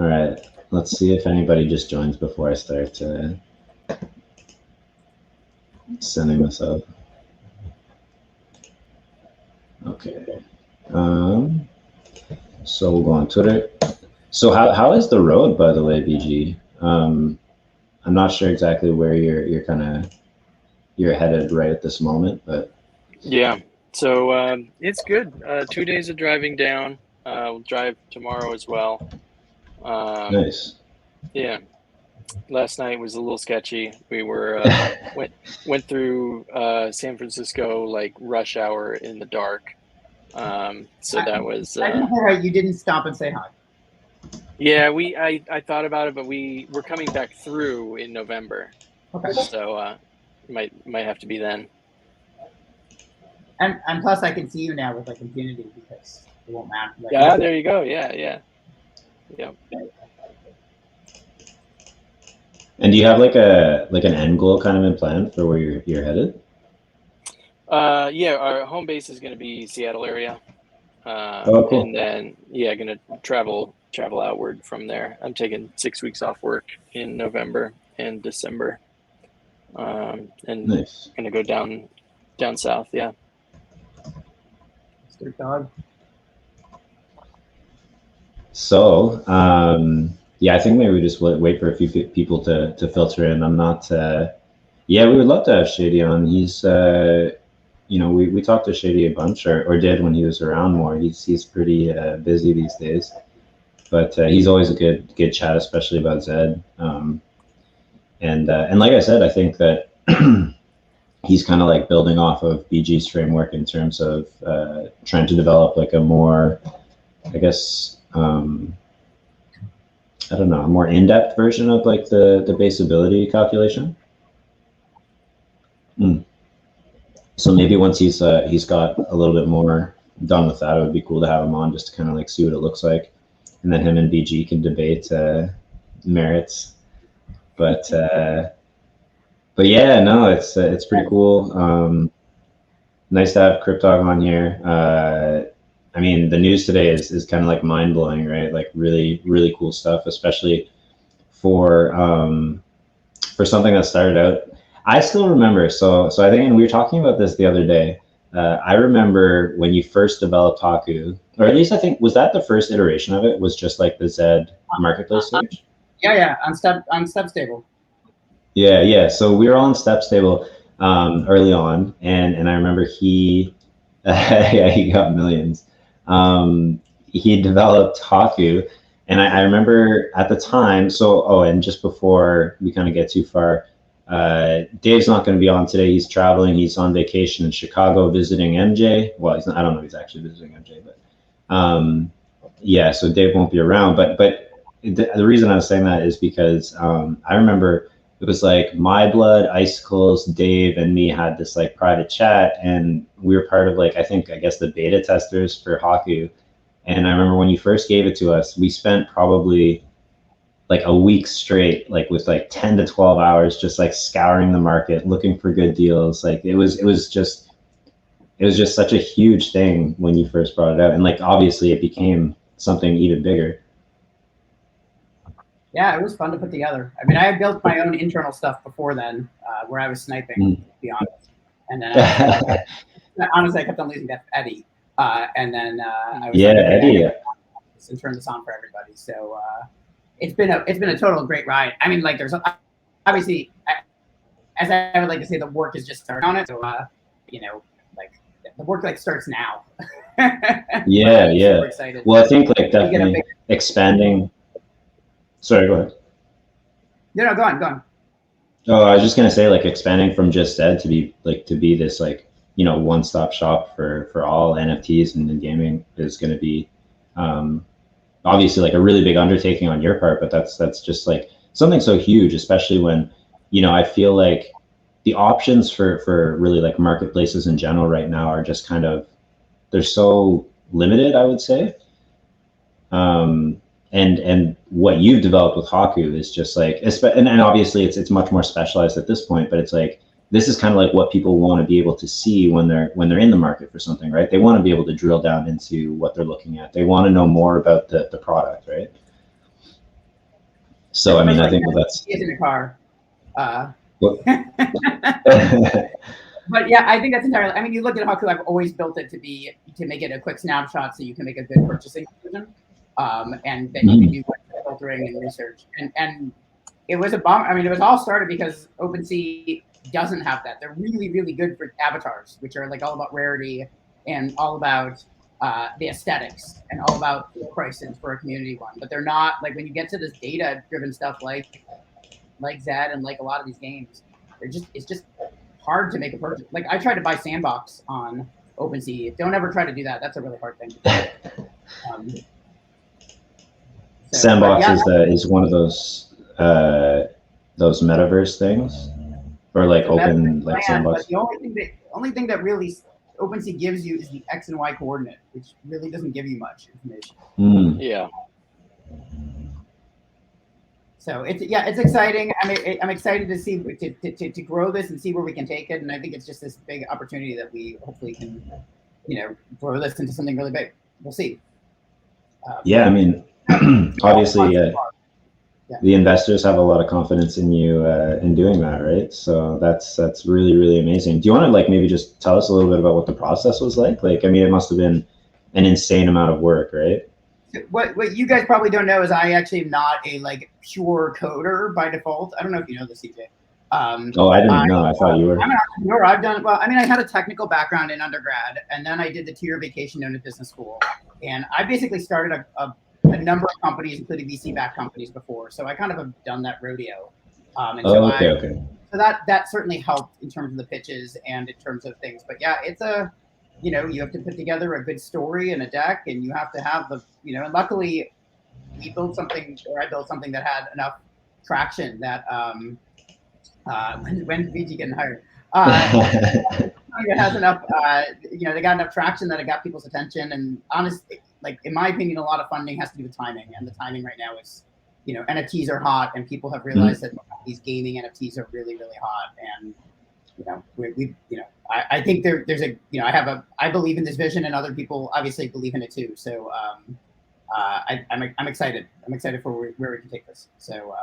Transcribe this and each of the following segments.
right, let's see if anybody just joins before I start sending this out. Okay. So we'll go on Twitter. So how is the road, by the way, BG? I'm not sure exactly where you're headed right at this moment, but yeah. So it's good. 2 days of driving down. We'll drive tomorrow as well. Nice. Yeah. Last night was a little sketchy. We were went through San Francisco like rush hour in the dark. So that was. I didn't hear how you didn't stop and say hi. Yeah, I thought about it, but we're coming back through in November. Okay. So might have to be then. And plus, I can see you now with like impunity because it won't matter. Like, Yeah, there you go. Yeah. And do you have like an end goal kind of in plan for where you're headed? Yeah, our home base is going to be Seattle area. Oh, cool. And then going to travel outward from there. I'm taking 6 weeks off work in November and December. And Nice. going to go down south. Yeah. Cryptog. So, yeah, I think maybe we just wait for a few people to filter in. I'm not, yeah, we would love to have Shady on. He's, we talked to Shady a bunch, or did when he was around more. He's pretty busy these days, but he's always a good chat, especially about ZED. And like I said, I think that he's kind of like building off of BG's framework in terms of trying to develop like a more, I guess, I don't know, a more in-depth version of like the baseability calculation. So maybe once he's got a little bit more done with that, it would be cool to have him on just to kind of like see what it looks like, and then him and BG can debate merits. But yeah, no, it's pretty cool. Nice to have cryptog on here. I mean, the news today is kind of like mind blowing, right? Like really, really cool stuff, especially for something that started out. I still remember. So I think, and we were talking about this the other day. I remember when you first developed Haku, or at least I think, was that the first iteration of it? Was just like the ZED marketplace stage? Yeah, on Step Stable. Yeah. So we were all on Step Stable early on, and I remember he got millions. He developed Haku, and I remember at the time. So and just before we kind of get too far, Dave's not going to be on today. He's traveling. He's on vacation in Chicago visiting MJ. Well, he's not, I don't know if he's actually visiting MJ, but yeah. So Dave won't be around. But the reason I was saying that is because I remember it was like My Blood, Icicles, Dave, and me had this like private chat, and we were part of like I guess the beta testers for Haku. And I remember when you first gave it to us, we spent probably like a week straight, like with like 10 to 12 hours, just like scouring the market, looking for good deals. Like it was just such a huge thing when you first brought it out, and like obviously it became something even bigger. Yeah, it was fun to put together. I mean, I had built my own internal stuff before then, where I was sniping, to be honest. And then honestly, I kept on losing to Eddie. And then I was Eddie, and turned this on for everybody. So it's been a total great ride. I mean, like there's obviously, as I would like to say, the work is just starting on it. So like the work like starts now. Yeah. Super excited. Well, I think like definitely expanding. Sorry, go ahead. No, go on. Oh, I was just gonna say, like expanding from just ZED to be this like one-stop shop for all NFTs and gaming is going to be obviously like a really big undertaking on your part, but that's just like something so huge, especially when I feel like the options for really like marketplaces in general right now are just kind of, they're so limited, I would say. And what you've developed with Haku is just like, and obviously it's much more specialized at this point, but it's like, this is kind of like what people want to be able to see when they're in the market for something, right? They want to be able to drill down into what they're looking at. They want to know more about the product, right? So I mean, I think that's. He is in a car. Well, But yeah, I think that's entirely. I mean, you look at Haku. I've always built it to make it a quick snapshot, so you can make a good purchasing decision, and then you can do filtering and research. And it was a bummer. I mean, it was all started because OpenSea doesn't have that. They're really, really good for avatars, which are like all about rarity and all about the aesthetics and all about prices for a community one. But they're not like when you get to this data-driven stuff like ZED and like a lot of these games, it's just hard to make a purchase. Like I tried to buy Sandbox on OpenSea. Don't ever try to do that. That's a really hard thing to do. Sandbox is one of those metaverse things, or like open like Sandbox. But the only thing that really OpenSea gives you is the X and Y coordinate, which really doesn't give you much information. Yeah. So it's exciting. I'm excited to see to grow this and see where we can take it. And I think it's just this big opportunity that we hopefully can, grow this into something really big. We'll see. Yeah, I mean, obviously, the investors have a lot of confidence in you in doing that, right? So that's really, really amazing. Do you want to like maybe just tell us a little bit about what the process was like? Like, I mean, it must have been an insane amount of work, right? What you guys probably don't know is I actually am not a like pure coder by default. I don't know if you know this, CJ. Oh, I didn't know. I thought you were. I'm an entrepreneur. I had a technical background in undergrad, and then I did the 2-year vacation into business school. And I basically started a number of companies, including VC-backed companies before. So I kind of have done that rodeo. Okay. So that certainly helped in terms of the pitches and in terms of things. But yeah, it's you have to put together a good story and a deck, and you have to have and luckily I built something that had enough traction that when VG getting hired, it has enough, they got enough traction that it got people's attention. And honestly, like in my opinion, a lot of funding has to do with timing, and the timing right now is, NFTs are hot, and people have realized that these gaming NFTs are really, really hot. And I think there's I believe in this vision, and other people obviously believe in it too. So I'm excited. I'm excited for where we can take this. So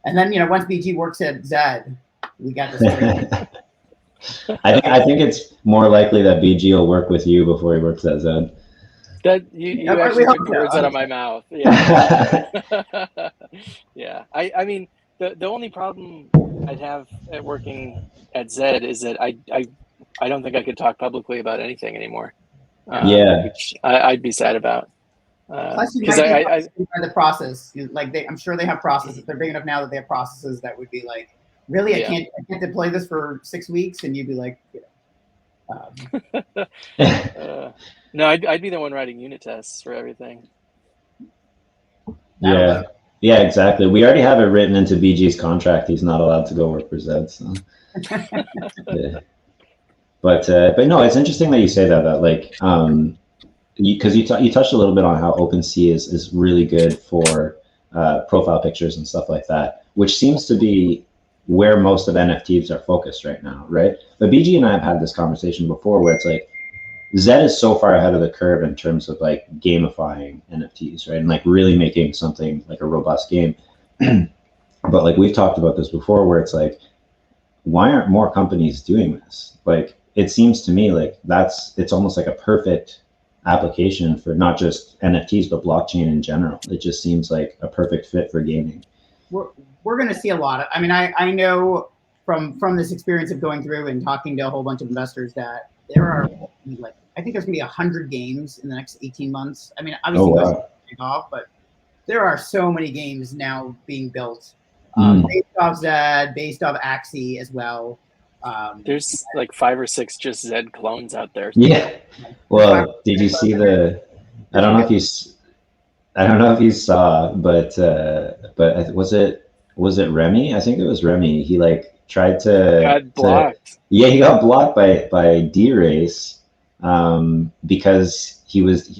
and then once BG works at ZED, we got this. I think it's more likely that BG will work with you before he works at ZED. That you actually took the words out of my mouth. Yeah. Yeah. I mean, the only problem I'd have at working at ZED is that I don't think I could talk publicly about anything anymore. Which I'd be sad about. Because the process, I'm sure they have processes. They're big enough now that they have processes that would be like, really, I can't deploy this for 6 weeks, and you'd be like, no, I'd be the one writing unit tests for everything. Yeah, exactly. We already have it written into BG's contract. He's not allowed to go work for ZED. So. Yeah. But no, it's interesting that you say that like, because you touched a little bit on how OpenSea is really good for profile pictures and stuff like that, which seems to be where most of NFTs are focused right now, right? But BG and I have had this conversation before where it's like, ZED is so far ahead of the curve in terms of like gamifying NFTs, right? And like really making something like a robust game. But like we've talked about this before where it's like, why aren't more companies doing this? Like, it seems to me like it's almost like a perfect application for not just NFTs, but blockchain in general. It just seems like a perfect fit for gaming. We're going to see a lot of, I know from this experience of going through and talking to a whole bunch of investors that there are like, I think there's gonna be 100 games in the next 18 months. I mean, obviously take off, but there are so many games now being built based off ZED, based off Axie as well. There's like 5 or 6 just ZED clones out there. Yeah. Well, did you see I don't know if you saw, but was it Remy? I think it was Remy. He like tried to got blocked. He got blocked by D-Race because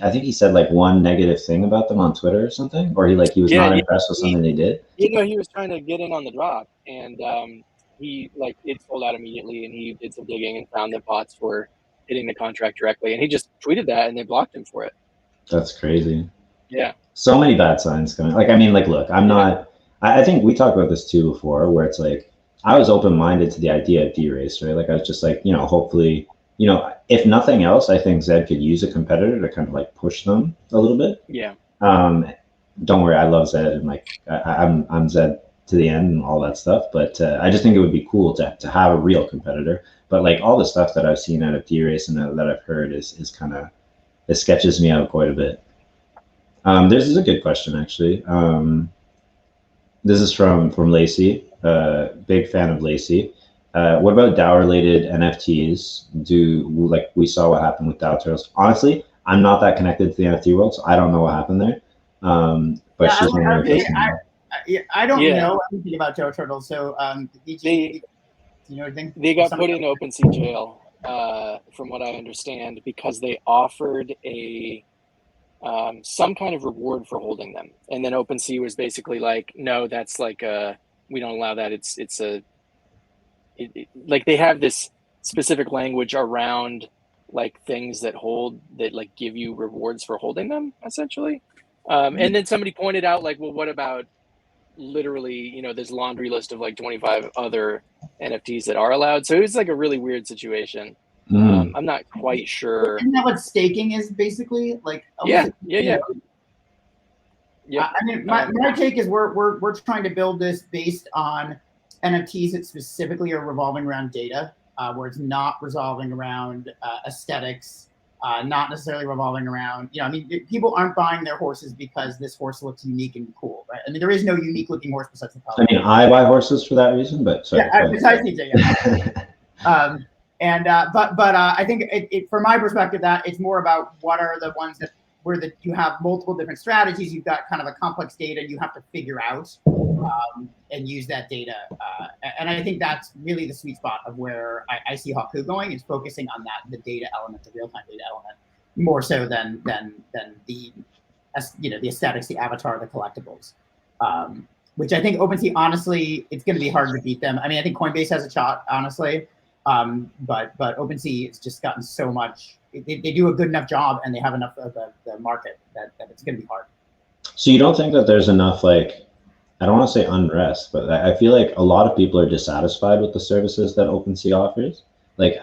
I think he said like one negative thing about them on Twitter or something, or he was not impressed with something they did. He was trying to get in on the drop, and it sold out immediately, and he did some digging and found that bots were hitting the contract directly, and he just tweeted that, and they blocked him for it. That's crazy. Yeah. So many bad signs coming. Like, I mean, like, look, I'm not I think we talked about this too before, where it's like I was open-minded to the idea of D-Race, right? Like I was just like, hopefully, if nothing else, I think Zed could use a competitor to kind of like push them a little bit. Yeah. Don't worry, I love Zed, and like I'm Zed to the end and all that stuff. But I just think it would be cool to have a real competitor. But like all the stuff that I've seen out of D-Race and that I've heard is kind of, it sketches me out quite a bit. This is a good question actually. This is from Lacey. Big fan of Lacey. What about DAO related NFTs? Like we saw what happened with DAO Turtles? Honestly, I'm not that connected to the NFT world, so I don't know what happened there. But she's I don't know anything about DAO Turtles. So they got put in OpenSea jail, from what I understand, because they offered some kind of reward for holding them, and then OpenSea was basically like, no, that's like we don't allow that. Like they have this specific language around like things that like give you rewards for holding them, essentially. And then somebody pointed out like, well, what about literally, this laundry list of like 25 other NFTs that are allowed? So it was like a really weird situation. I'm not quite sure. Isn't that what staking is basically? Like, yeah. I mean, my take is we're trying to build this based on NFTs that specifically are revolving around data, where it's not revolving around aesthetics, not necessarily revolving around, people aren't buying their horses because this horse looks unique and cool, right? I mean, there is no unique looking horse besides the color. I mean, I buy horses for that reason, but sorry. Yeah, besides DJ, yeah. But I think from my perspective, that it's more about what are the ones that where you have multiple different strategies, you've got kind of a complex data you have to figure out and use that data. And I think that's really the sweet spot of where I see Haku going, is focusing on the data element, the real-time data element, more so than the aesthetics, the avatar, the collectibles. Which I think OpenSea, honestly, it's going to be hard to beat them. I mean, I think Coinbase has a shot, honestly. But OpenSea has just gotten so much. They do a good enough job, and they have enough of the market that it's going to be hard. So you don't think that there's enough, like, I don't want to say unrest, but I feel like a lot of people are dissatisfied with the services that OpenSea offers, like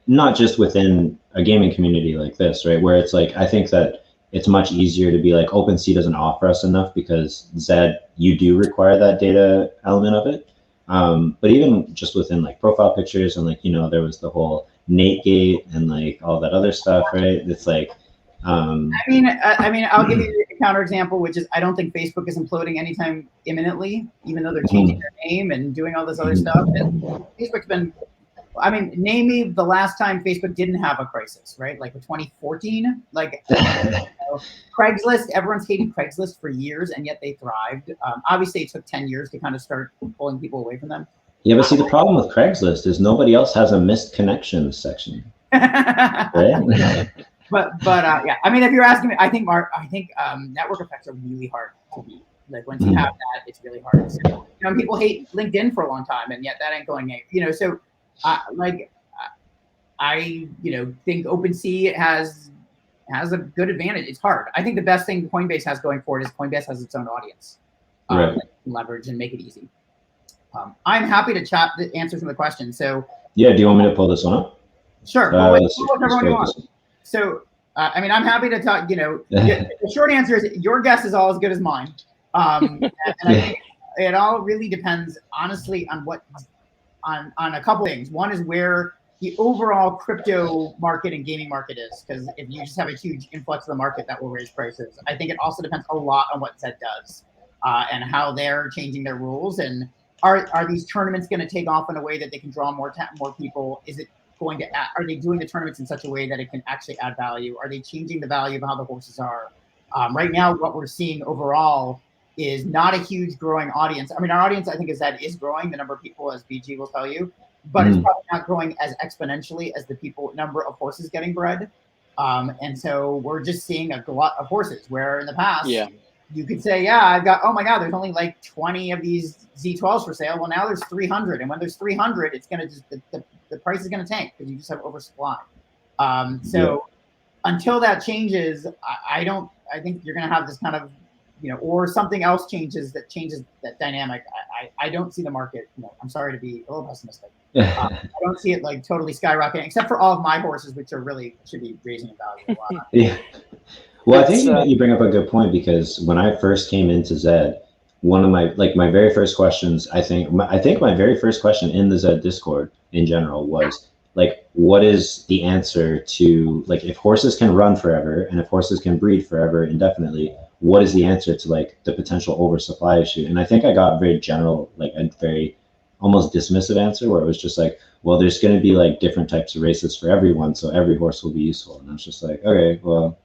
not just within a gaming community like this, right? Where it's like, I think that it's much easier to be like, OpenSea doesn't offer us enough because Zed, you do require that data element of it. But even just within like profile pictures and like, there was the whole Nate gate and like all that other stuff, right? It's like, I mean, I'll give you a counterexample, which is I don't think Facebook is imploding anytime imminently, even though they're changing their name and doing all this other stuff. And Facebook's been, I mean, name me the last time Facebook didn't have a crisis, right? Like 2014, like Craigslist, everyone's hated Craigslist for years, and yet they thrived. Obviously, it took 10 years to kind of start pulling people away from them. Yeah, but see, the problem with Craigslist is nobody else has a missed connections section, right? But yeah, I mean, if you're asking me, I think network effects are really hard to beat. Like once you have that, it's really hard. So, people hate LinkedIn for a long time, and yet that ain't going anywhere. So I think OpenSea has a good advantage. It's hard. I think the best thing Coinbase has going for it is Coinbase has its own audience, right. Leverage and make it easy. I'm happy to chat the answers to the question. So yeah, do you want me to pull this one up? Sure. So I mean, I'm happy to talk. The short answer is your guess is all as good as mine. And I think it all really depends, honestly, on a couple things. One is where the overall crypto market and gaming market is, because if you just have a huge influx of the market, that will raise prices. I think it also depends a lot on what Zed does and how they're changing their rules, and are these tournaments going to take off in a way that they can draw more people? Is it going to? Are they doing the tournaments in such a way that it can actually add value? Are they changing the value of how the horses are? Right now, what we're seeing overall is not a huge growing audience. I mean, our audience, I think, is growing. The number of people, as BG will tell you, but it's probably not growing as exponentially as the number of horses getting bred. And so we're just seeing a glut of horses, where in the past, you could say, I've got, oh my God, there's only like 20 of these Z12s for sale. Well, now there's 300. And when there's 300, it's going to just, the price is going to tank because you just have oversupply. Until that changes, I think you're going to have this kind of or something else changes that dynamic, I don't see the market. I'm sorry to be a little pessimistic. I don't see it like totally skyrocketing, except for all of my horses, which are really should be raising in value a lot. Yeah. Well, I think you bring up a good point, because when I first came into ZED, one of my very first questions, I think my very first question in the ZED Discord in general was like, what is the answer to, like, if horses can run forever and if horses can breed forever indefinitely, what is the answer to like the potential oversupply issue? And I think I got very general, like a very almost dismissive answer, where it was just like, well, there's going to be like different types of races for everyone, so every horse will be useful. And I was just like, okay, well,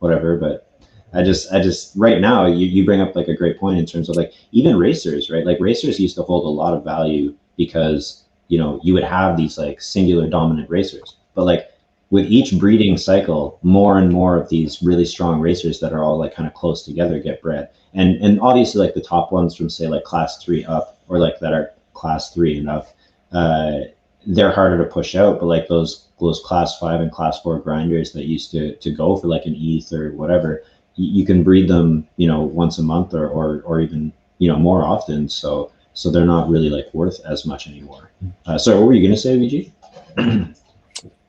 whatever. But I just right now, you bring up like a great point in terms of like even racers, right? Like racers used to hold a lot of value because, you would have these like singular dominant racers, but like with each breeding cycle, more and more of these really strong racers that are all like kind of close together get bred. And obviously like the top ones from say like class 3 up, or like that are class 3 and up, they're harder to push out. But like those class 5 and class 4 grinders that used to go for like an ETH or whatever, you can breed them, once a month or even, more often. So they're not really like worth as much anymore. So what were you going to say, VG?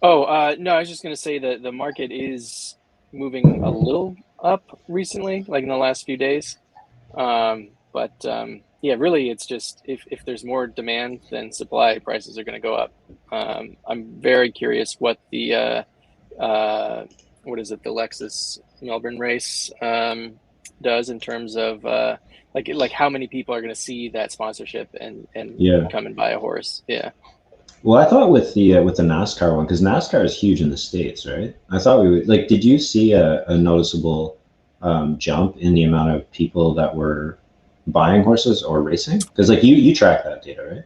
No, I was just going to say that the market is moving a little up recently, like in the last few days. Yeah, really, it's just if there's more demand than supply, prices are going to go up. I'm very curious what the what is it, the Lexus Melbourne race does in terms of like how many people are going to see that sponsorship and come and buy a horse. Yeah. Well, I thought with the NASCAR one, because NASCAR is huge in the States, right? I thought we would like. Did you see a noticeable jump in the amount of people that were buying horses or racing? Because like you track that data, right?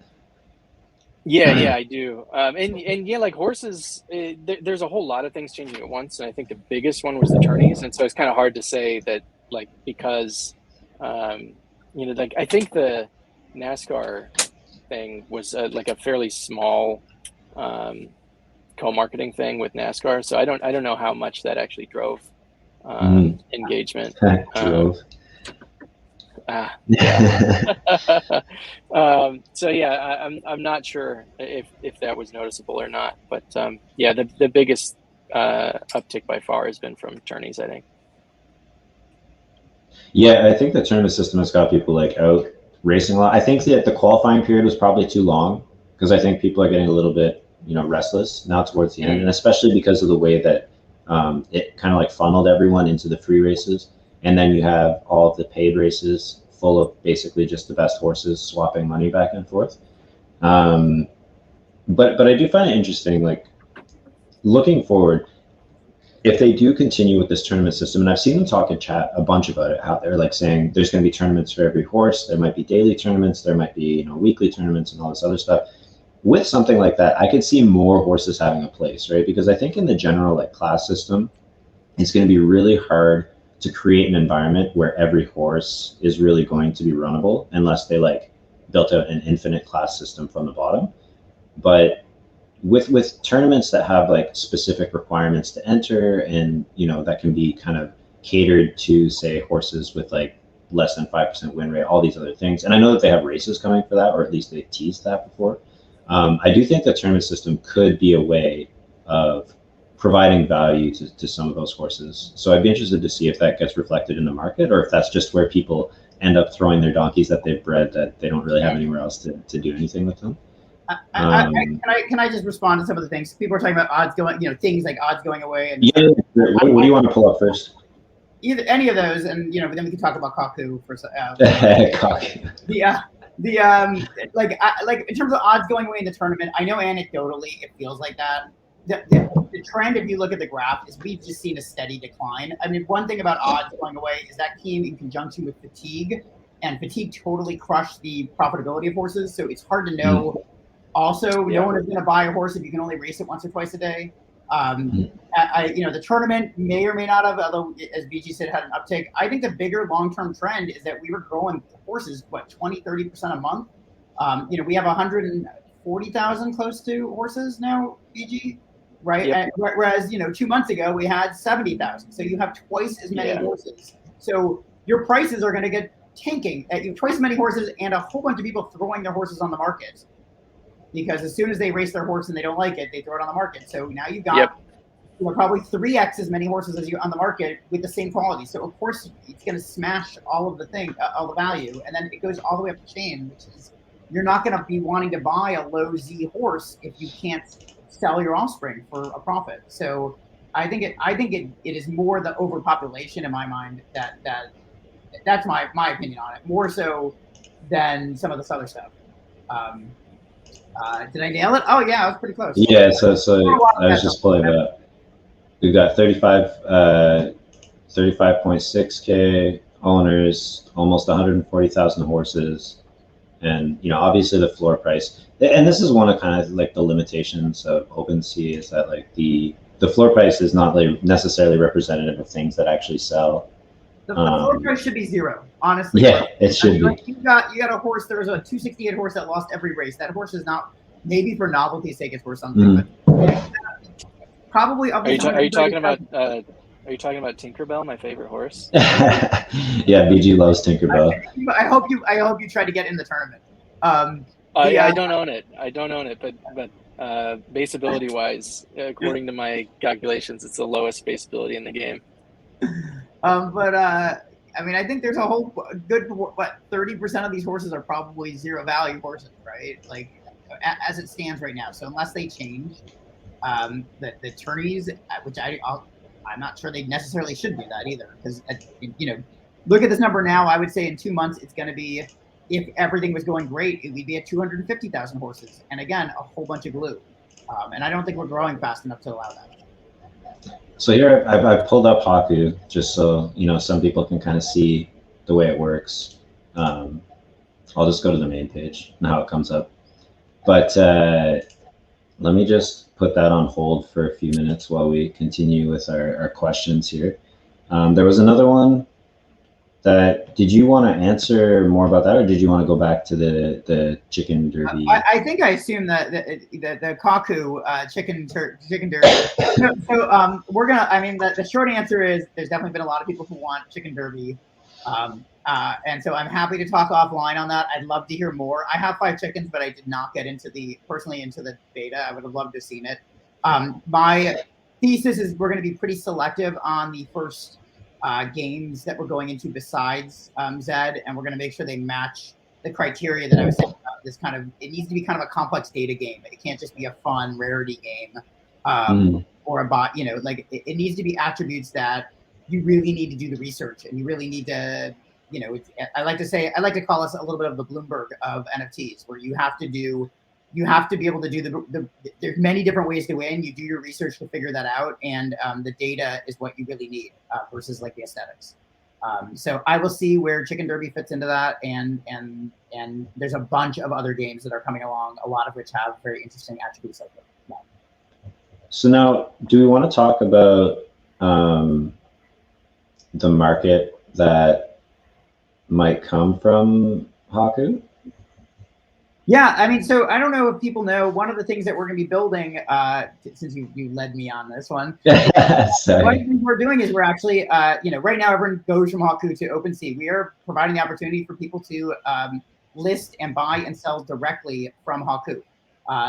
Yeah, I do. And yeah, like horses, there's a whole lot of things changing at once, and I think the biggest one was the tourneys, and so it's kind of hard to say that like because like I think the NASCAR thing was like a fairly small co-marketing thing with NASCAR, so I don't know how much that actually drove engagement. So yeah, I'm not sure if that was noticeable or not, but yeah, the biggest uptick by far has been from tourneys, I think. Yeah, I think the tournament system has got people like out racing a lot. I think that the qualifying period was probably too long, because I think people are getting a little bit, restless now towards the end, and especially because of the way that it kind of like funneled everyone into the free races, and then you have all of the paid races full of basically just the best horses swapping money back and forth. But I do find it interesting, like looking forward, if they do continue with this tournament system, and I've seen them talk in chat a bunch about it, how they're like saying there's going to be tournaments for every horse. There might be daily tournaments, there might be weekly tournaments and all this other stuff. With something like that, I could see more horses having a place, right? Because I think in the general like class system, it's going to be really hard to create an environment where every horse is really going to be runnable unless they like built out an infinite class system from the bottom. But with tournaments that have like specific requirements to enter, and that can be kind of catered to say horses with like less than 5% win rate, all these other things, and I know that they have races coming for that, or at least they teased that before. I do think the tournament system could be a way of providing value to some of those horses. So I'd be interested to see if that gets reflected in the market, or if that's just where people end up throwing their donkeys that they've bred that they don't really have anywhere else to do anything with them. Can I just respond to some of the things people are talking about? Odds going, things like odds going away. And what do you want to pull up first? Either any of those, and but then we can talk about Kaku for Kaku. Like in terms of odds going away in the tournament, I know anecdotally it feels like that. The trend, if you look at the graph, is we've just seen a steady decline. I mean, one thing about odds going away is that came in conjunction with fatigue, and fatigue totally crushed the profitability of horses. So it's hard to know. Also, no one is going to buy a horse if you can only race it once or twice a day. The tournament may or may not have, although as BG said, had an uptick. I think the bigger long-term trend is that we were growing horses, 20-30% a month. We have 140,000 close to horses now, BG, right? Yep. And, whereas 2 months ago we had 70,000. So you have twice as many horses. So your prices are going to get tanking. You have twice as many horses and a whole bunch of people throwing their horses on the market, because as soon as they race their horse and they don't like it, they throw it on the market. So now you've got probably 3x as many horses as you on the market with the same quality. So of course it's going to smash all of the all the value, and then it goes all the way up the chain, which is you're not going to be wanting to buy a low Z horse if you can't sell your offspring for a profit. So I think it is more the overpopulation in my mind that's my opinion on it, more so than some of this other stuff. Did I nail it? Oh yeah, I was pretty close. Yeah, so I was just pulling it up. We've got 35.6K owners, almost 140,000 horses, and obviously the floor price. And this is one of kind of like the limitations of OpenSea, is that like the floor price is not like necessarily representative of things that actually sell. The floor price should be zero, honestly. Yeah, it should be. You got a horse. There was a 268 horse that lost every race. That horse is not, maybe for novelty's sake it's worth something, but probably. Are you talking about Tinkerbell, my favorite horse? Yeah, BG loves Tinkerbell. I hope you try to get in the tournament. I don't own it. But base ability wise, according to my calculations, it's the lowest base ability in the game. I mean, I think there's a whole good 30% of these horses are probably zero value horses, right? Like as it stands right now. So unless they change, the tourneys, which I'm not sure they necessarily should do that either, because look at this number now. I would say in 2 months it's going to be, if everything was going great, it would be at 250,000 horses, and again a whole bunch of glue. And I don't think we're growing fast enough to allow that. So here I've pulled up Haku just so some people can kind of see the way it works. I'll just go to the main page and how it comes up. But let me just put that on hold for a few minutes while we continue with our questions here. There was another one that, did you want to answer more about that, or did you want to go back to the chicken derby? I think I assume that the Kaku chicken derby. So we're gonna. I mean, the short answer is there's definitely been a lot of people who want chicken derby, and so I'm happy to talk offline on that. I'd love to hear more. I have 5 chickens, but I did not get personally into the beta. I would have loved to have seen it. My thesis is we're going to be pretty selective on the first games that we're going into besides ZED, and we're going to make sure they match the criteria that I was saying about this kind of. It needs to be kind of a complex data game. It can't just be a fun rarity game or a bot. Like it needs to be attributes that you really need to do the research, and you really need to. I like to call us a little bit of the Bloomberg of NFTs, where you have to be able to do there's many different ways to win. You do your research to figure that out, and the data is what you really need versus like the aesthetics. So I will see where Chicken Derby fits into that, and there's a bunch of other games that are coming along, a lot of which have very interesting attributes like that. So now, do we want to talk about the market that might come from Haku? Yeah, I mean, so I don't know if people know, one of the things that we're going to be building, since you led me on this one, one of the things we're doing is we're actually, right now everyone goes from Haku to OpenSea. We are providing the opportunity for people to list and buy and sell directly from Haku.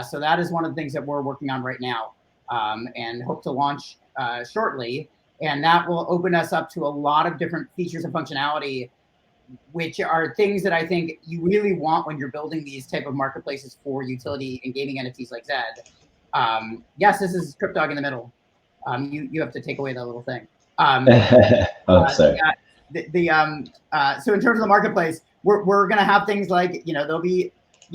So that is one of the things that we're working on right now, and hope to launch shortly. And that will open us up to a lot of different features and functionality, which are things that I think you really want when you're building these type of marketplaces for utility and gaming entities like ZED. Yes, this is cryptog in the middle. You have to take away that little thing. Sorry. So in terms of the marketplace, we're going to have things like, there'll be,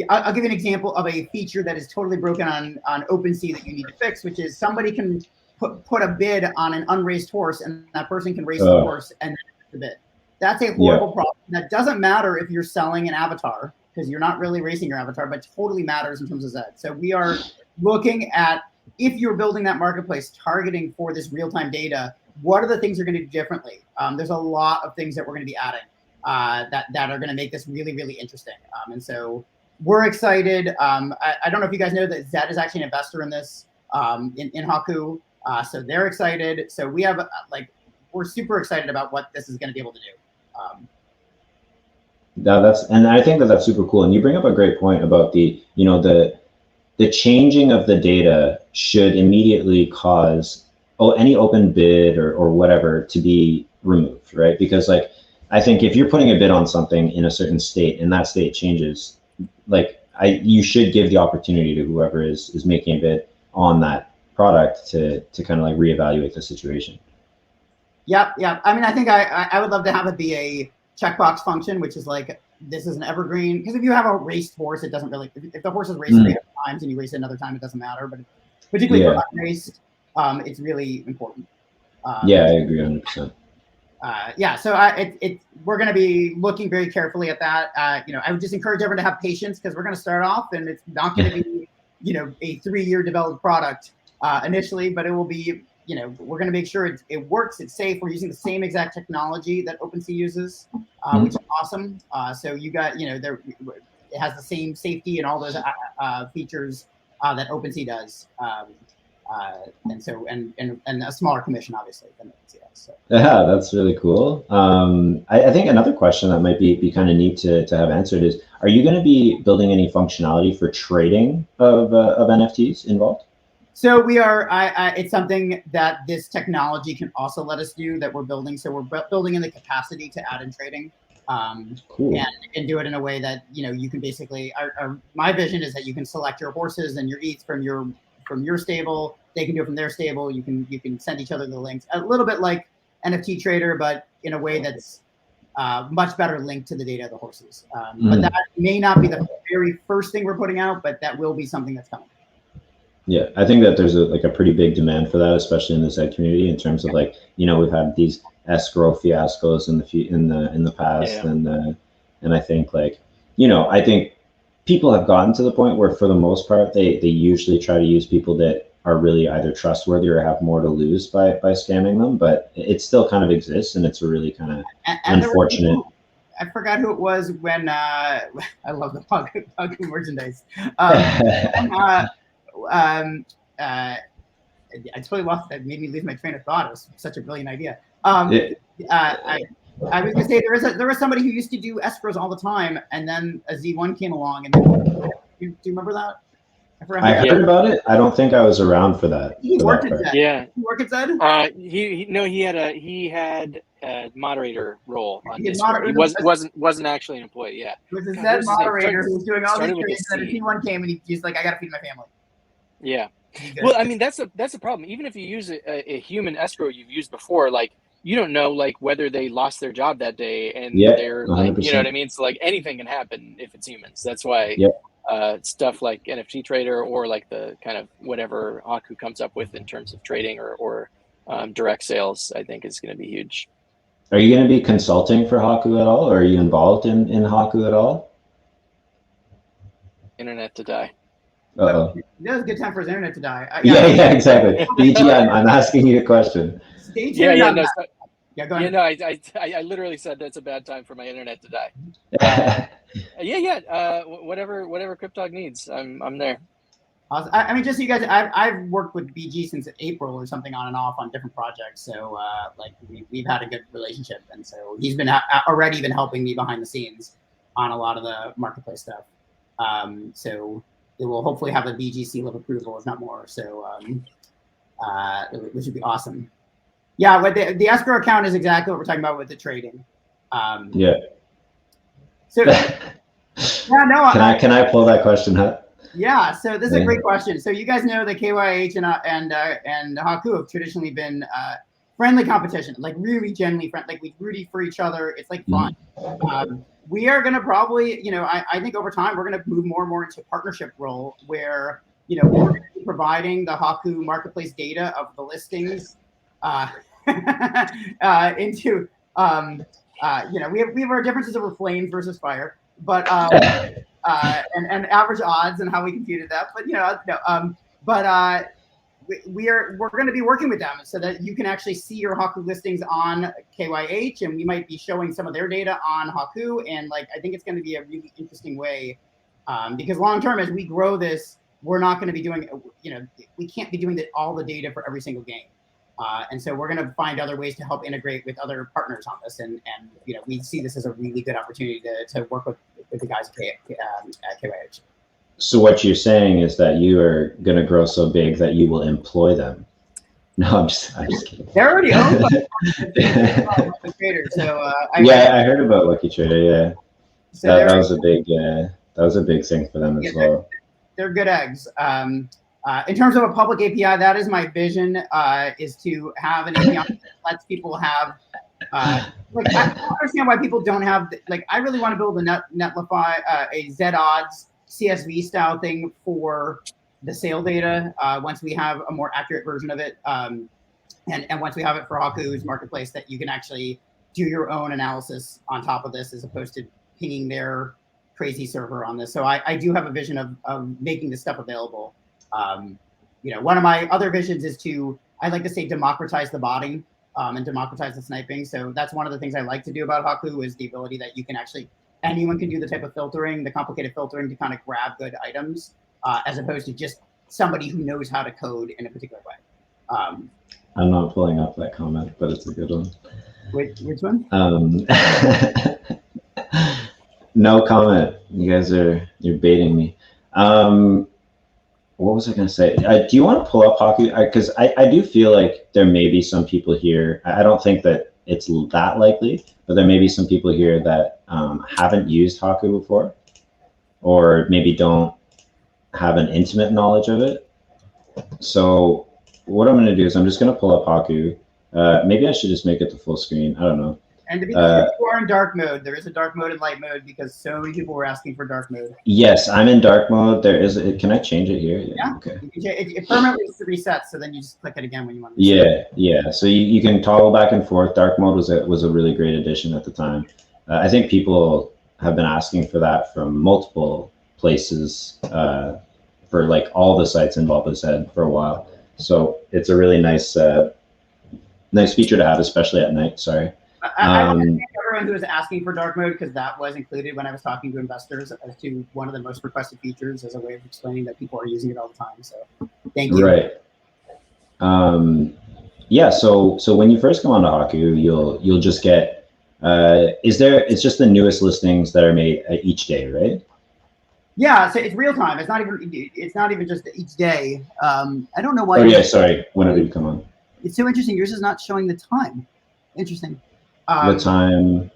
I'll give you an example of a feature that is totally broken on OpenSea that you need to fix, which is somebody can put a bid on an unraced horse, and that person can race the horse and then the bid. That's a horrible problem. That doesn't matter if you're selling an avatar, because you're not really racing your avatar, but totally matters in terms of ZED. So we are looking at, if you're building that marketplace targeting for this real-time data, what are the things you're going to do differently? There's a lot of things that we're going to be adding that are going to make this really, really interesting. And so we're excited. I don't know if you guys know that ZED is actually an investor in this, in Haku. So they're excited. So we have we're super excited about what this is going to be able to do. And I think that that's super cool. And you bring up a great point about the changing of the data should immediately cause any open bid or whatever to be removed, right? Because like, I think if you're putting a bid on something in a certain state and that state changes, like you should give the opportunity to whoever is making a bid on that product to kind of like reevaluate the situation. Yep. I mean, I think I would love to have it be a checkbox function, which is like, this is an evergreen. Because if you have a raced horse, it doesn't really, if the horse is raced 300 times and you race it another time, it doesn't matter. But particularly for unraced, it's really important. Yeah, I agree 100%. So we're going to be looking very carefully at that. I would just encourage everyone to have patience because we're going to start off and it's not going to be, a 3-year developed product initially, but it will be, we're going to make sure it works, it's safe. We're using the same exact technology that OpenSea uses, which is awesome. So you got, it has the same safety and all those features that OpenSea does. And so, and a smaller commission, obviously, than OpenSea has. So. Yeah, that's really cool. I think another question that might be kind of neat to have answered is, are you going to be building any functionality for trading of NFTs involved? So we are, it's something that this technology can also let us do that we're building. So we're building in the capacity to add in trading cool. and do it in a way that, you can basically, my vision is that you can select your horses and your ETH from your stable. They can do it from their stable. You can send each other the links, a little bit like NFT Trader, but in a way that's much better linked to the data of the horses. But that may not be the very first thing we're putting out, but that will be something that's coming. Yeah, I think that there's a pretty big demand for that, especially in the ZED community, in terms of like, we've had these escrow fiascos in the past, and I think like, I think people have gotten to the point where for the most part they usually try to use people that are really either trustworthy or have more to lose by scamming them, but it still kind of exists, and it's a really kind of unfortunate. I forgot who it was when I love the pug merchandise. I totally lost that. Made me lose my train of thought. It was such a brilliant idea. I was gonna say there was somebody who used to do escrows all the time, and then a Z1 came along, and then, do you remember that? I heard about it. I don't think I was around for that. He worked at ZED. Yeah. He worked at ZED? He had a moderator role on He wasn't actually an employee. Yeah. It was a ZED moderator who was doing all these trades, and then a T1 came and he's like, I gotta feed my family. Yeah. Well, I mean, that's a problem. Even if you use a human escrow you've used before, like, you don't know like whether they lost their job that day and they're like, 100%. You know what I mean? So like anything can happen if it's humans. That's why stuff like NFT Trader or like the kind of whatever Haku comes up with in terms of trading or direct sales, I think is going to be huge. Are you going to be consulting for Haku at all? Or are you involved in Haku at all? Internet to die. Uh-oh. That was a good time for his internet to die. Yeah, exactly. BG, I'm asking you a question. Stay tuned. Go ahead. I literally said that's a bad time for my internet to die. Whatever cryptog needs, I'm there. I mean, just so you guys, I've worked with BG since April or something on and off on different projects. So like we've had a good relationship, and so he's been already been helping me behind the scenes on a lot of the marketplace stuff. So it will hopefully have a BG seal of approval, if not more. So which would be awesome. Yeah, but the escrow account is exactly what we're talking about with the trading. So can I pull that question up? Yeah, so this is a great question. So you guys know that KYH and Haku have traditionally been friendly competition, like really genuinely friendly, like we rooting for each other. It's like fun. We are going to probably, I think over time, we're going to move more and more into a partnership role where, we're going to be providing the Haku marketplace data of the listings into, we have our differences over flames versus fire, but, and average odds and how we computed that, but, we're going to be working with them so that you can actually see your Haku listings on KYH, and we might be showing some of their data on Haku. And like, I think it's going to be a really interesting way because long term, as we grow this, we're not going to be doing, we can't be doing all the data for every single game. And so we're going to find other ways to help integrate with other partners on this. And you know, we see this as a really good opportunity to work with the guys at KYH. So what you're saying is that you are going to grow so big that you will employ them. No, I'm just kidding. They're already owned by the creators. So I heard about Lucky Trader. Yeah, so that was a big thing for them as well. They're good eggs. In terms of a public API, that is my vision, is to have an API that lets people have, like, I don't understand why people don't have, like, I really want to build a Netlify, a ZED Odds CSV style thing for the sale data once we have a more accurate version of it. And once we have it for Haku's marketplace, that you can actually do your own analysis on top of this as opposed to pinging their crazy server on this. So I do have a vision of making this stuff available. You know, one of my other visions is I like to say democratize the botting and democratize the sniping. So that's one of the things I like to do about Haku is the ability that you can actually, anyone can do the type of filtering, the complicated filtering to kind of grab good items, as opposed to just somebody who knows how to code in a particular way. I'm not pulling up that comment, but it's a good one. Which one? No comment. You guys you're baiting me. What was I going to say? Do you want to pull up Haku? Because I do feel like there may be some people here. I don't think that it's that likely, but there may be some people here that haven't used Haku before, or maybe don't have an intimate knowledge of it. So what I'm going to do is I'm just going to pull up Haku. Maybe I should just make it the full screen. I don't know. And to be clear, you are in dark mode. There is a dark mode and light mode because so many people were asking for dark mode. Yes, I'm in dark mode. There is. Can I change it here? Yeah. Okay. It permanently resets, so then you just click it again when you want to. Yeah. So you can toggle back and forth. Dark mode was a really great addition at the time. I think people have been asking for that from multiple places for like all the sites involved with ZED for a while. So it's a really nice feature to have, especially at night. Sorry. I thank everyone who was asking for dark mode because that was included when I was talking to investors as to one of the most requested features as a way of explaining that people are using it all the time. So thank you. Right. Yeah. So when you first come onto Haku, you'll just get it's just the newest listings that are made each day, right? Yeah, so it's real time. It's not even just each day. I don't know why. Oh yeah, sorry. Whenever you come on. It's so interesting. Yours is not showing the time. Interesting. The time.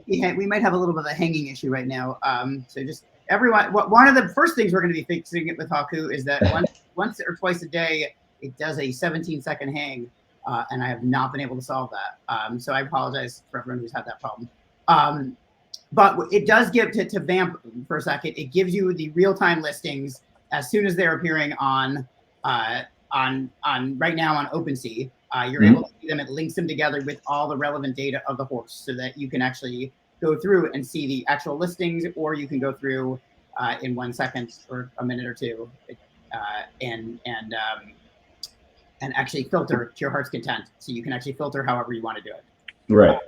We might have a little bit of a hanging issue right now. So just everyone. One of the first things we're going to be fixing it with Haku is that once or twice a day it does a 17-second hang, and I have not been able to solve that. So I apologize for everyone who's had that problem. But it does give to vamp for a second. It gives you the real-time listings as soon as they're appearing on right now on OpenSea. You're able to see them. It links them together with all the relevant data of the horse, so that you can actually go through and see the actual listings, or you can go through in 1 second or a minute or two, and actually filter to your heart's content. So you can actually filter however you want to do it. Right.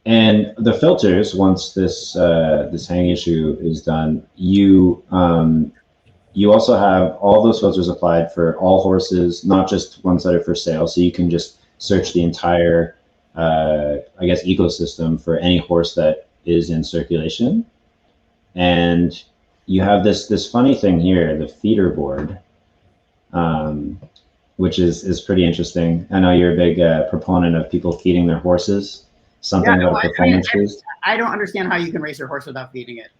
And the filters, once this hang issue is done, you also have all those filters applied for all horses, not just ones that are for sale. So you can just search the entire, I guess, ecosystem for any horse that is in circulation. And you have this funny thing here, the feeder board, which is pretty interesting. I know you're a big proponent of people feeding their horses. Something about performance boost. I don't understand how you can race your horse without feeding it.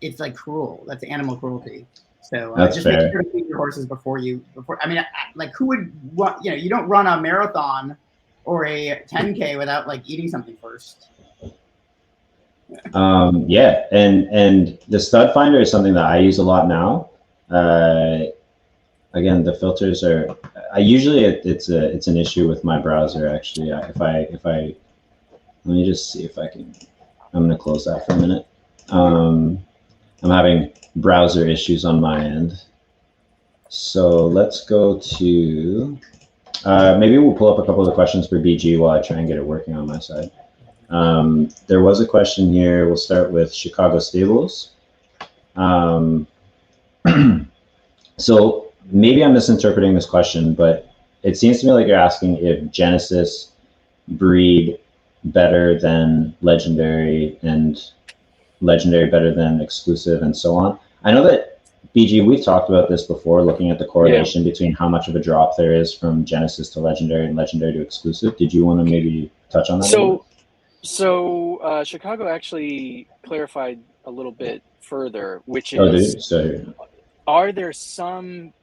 It's like cruel. That's animal cruelty. So just fair. make sure to feed your horses before. I mean, like who would you don't run a marathon or a 10K without like eating something first. Yeah, and the stud finder is something that I use a lot now. Again, the filters are. Usually it's an issue with my browser actually. If I let me just see if I can. I'm going to close that for a minute. I'm having browser issues on my end. So let's go to, maybe we'll pull up a couple of the questions for BG while I try and get it working on my side. There was a question here. We'll start with Chicago Stables. So maybe I'm misinterpreting this question, but it seems to me like you're asking if Genesis breed better than Legendary and Legendary better than Exclusive and so on. I know that, BG, we've talked about this before, looking at the correlation between how much of a drop there is from Genesis to Legendary and Legendary to Exclusive. Did you want to maybe touch on that? So Chicago actually clarified a little bit further, which is, are there some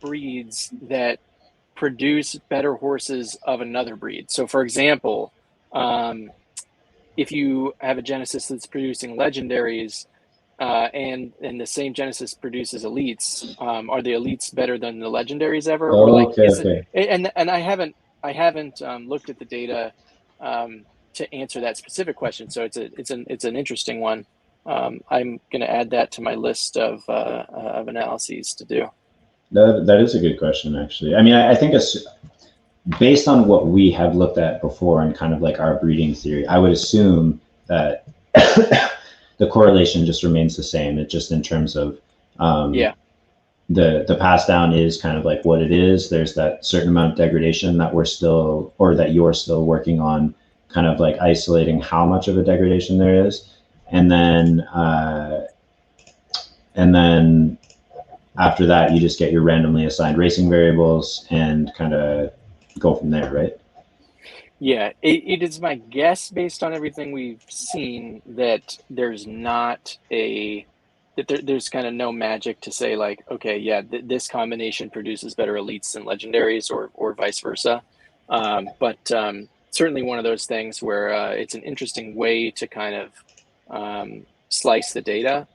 breeds that produce better horses of another breed? So for example, if you have a Genesis that's producing Legendaries, and the same Genesis produces elites, are the elites better than the Legendaries ever? Oh, or like, okay. And I haven't looked at the data to answer that specific question. So it's an interesting one. I'm going to add that to my list of analyses to do. That is a good question, actually. I mean, I think it's based on what we have looked at before and kind of like our breeding theory. I would assume that the correlation just remains the same. It just in terms of the pass down is kind of like what it is. There's that certain amount of degradation that we're still, or that you're still working on, kind of like isolating how much of a degradation there is, and then after that you just get your randomly assigned racing variables and kind of go from there, right? Yeah, it is my guess, based on everything we've seen, that there's not there's kind of no magic to say like, okay, yeah, this combination produces better elites than legendaries, or vice versa. But certainly one of those things where it's an interesting way to kind of slice the data.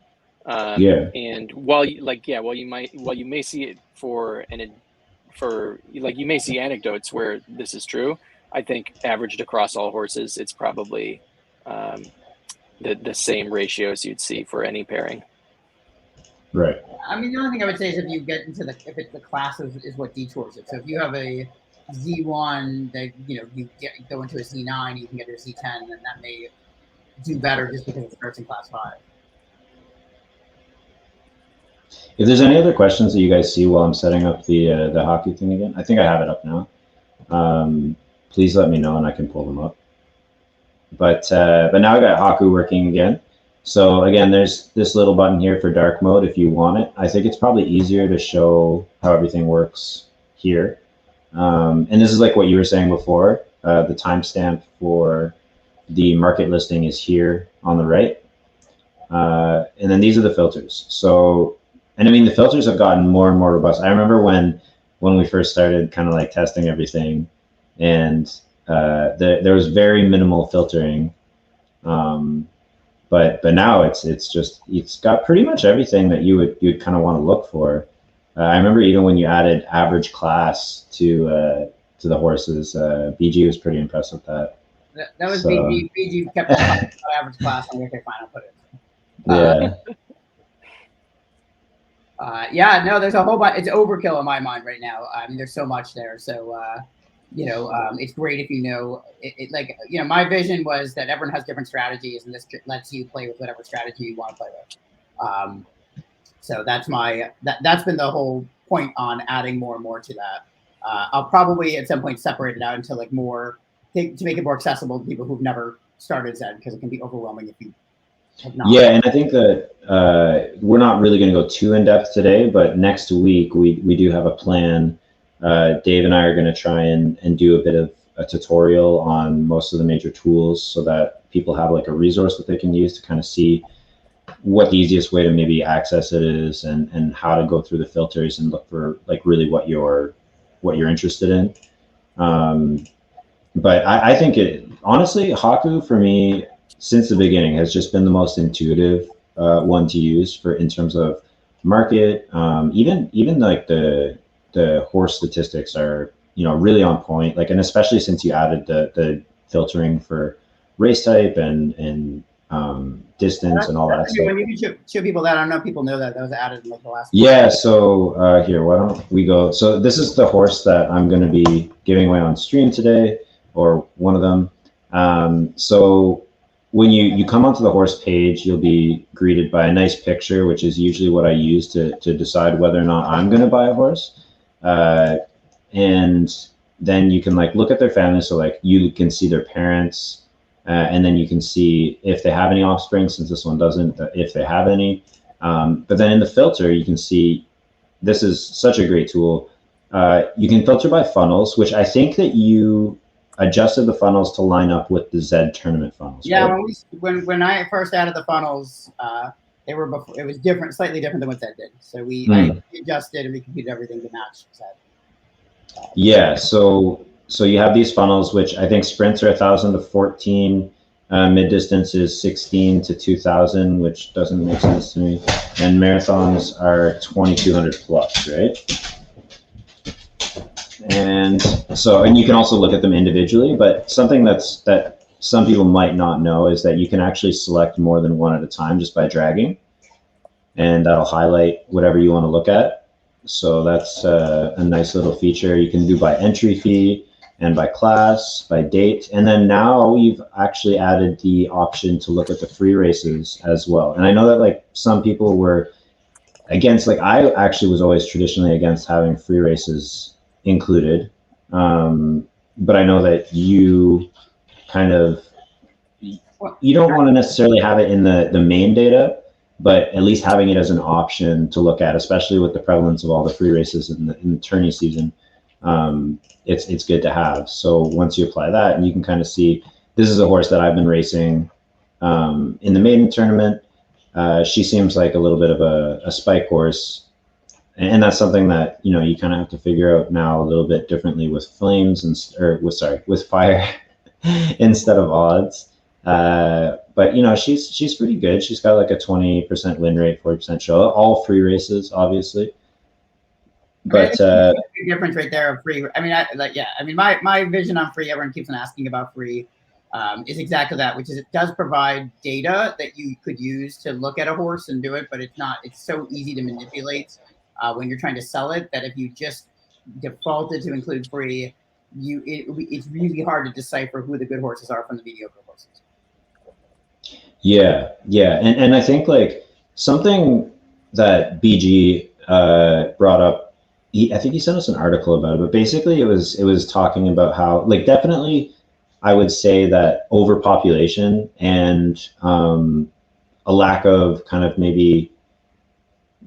And while you may see it you may see anecdotes where this is true, I think averaged across all horses, it's probably the same ratios you'd see for any pairing. Right. I mean, the only thing I would say is if you get into if the class is what detours it. So if you have a Z1 that you go into a Z9, you can get a Z10, and that may do better just because it starts in class 5. If there's any other questions that you guys see while I'm setting up the hockey thing again, I think I have it up now. Please let me know and I can pull them up. But now I got Haku working again. So again, there's this little button here for dark mode if you want it. I think it's probably easier to show how everything works here. And this is like what you were saying before. The timestamp for the market listing is here on the right. And then these are the filters. So, and I mean, the filters have gotten more and more robust. I remember when we first started kind of like testing everything, and there was very minimal filtering. But now it's got pretty much everything that you'd kind of want to look for. I remember even when you added average class to the horses, BG was pretty impressed with that. That was BG. BG kept average class on where they finally put it. Yeah. No, there's a whole bunch. It's overkill in my mind right now. I mean, there's so much there. So, it's great if my vision was that everyone has different strategies, and this lets you play with whatever strategy you want to play with. So that's been the whole point on adding more and more to that. I'll probably at some point separate it out into like more to make it more accessible to people who've never started ZED, because it can be overwhelming if you have not. Yeah, and I think that we're not really going to go too in depth today, but next week we do have a plan. Dave and I are going to try and do a bit of a tutorial on most of the major tools, so that people have like a resource that they can use to kind of see what the easiest way to maybe access it is, and how to go through the filters and look for like really what you're interested in. But I think honestly, Haku for me since the beginning has just been the most intuitive one to use in terms of market. Even like the horse statistics are really on point. Like, and especially since you added the filtering for race type and distance and all that stuff. When you can show people that, I don't know if people know that was added in like the last. Yeah. So here, why don't we go? So this is the horse that I'm going to be giving away on stream today, or one of them. So when you come onto the horse page, you'll be greeted by a nice picture, which is usually what I use to decide whether or not I'm going to buy a horse. And then you can like look at their family. So like you can see their parents, and then you can see if they have any offspring, since this one doesn't, if they have any. But then in the filter, you can see, this is such a great tool. You can filter by funnels, which I think that you adjusted the funnels to line up with the ZED tournament funnels. Yeah, right? when I first added the funnels, they were before, it was different, slightly different than what ZED did. So we I adjusted and we computed everything to match ZED. Yeah, so you have these funnels, which I think sprints are 1,000 to 14, mid distance is 16 to 2,000, which doesn't make sense to me, and marathons are 2,200 plus, right? And so, and you can also look at them individually, but something that some people might not know is that you can actually select more than one at a time just by dragging, and that'll highlight whatever you want to look at. So that's a nice little feature. You can do by entry fee and by class, by date. And then now we've actually added the option to look at the free races as well. And I know that like some people were against, like I actually was always traditionally against having free races included. But I know that you kind of, you don't want to necessarily have it in the main data, but at least having it as an option to look at, especially with the prevalence of all the free races in the tourney season, it's good to have. So once you apply that, and you can kind of see, this is a horse that I've been racing in the maiden tournament. She seems like a little bit of a spike horse, and that's something that you kind of have to figure out now a little bit differently with flames with fire instead of odds. But she's pretty good. She's got like a 20% win rate, 40% show, all free races, obviously. But the difference right there of free. I mean, my vision on free, everyone keeps on asking about free, is exactly that, which is it does provide data that you could use to look at a horse and do it, but it's so easy to manipulate when you're trying to sell it, that if you just defaulted to include free, it's really hard to decipher who the good horses are from the mediocre horses. Yeah. And I think like something that BG brought up, I think he sent us an article about it, but basically it was talking about how, like, definitely I would say that overpopulation and a lack of kind of maybe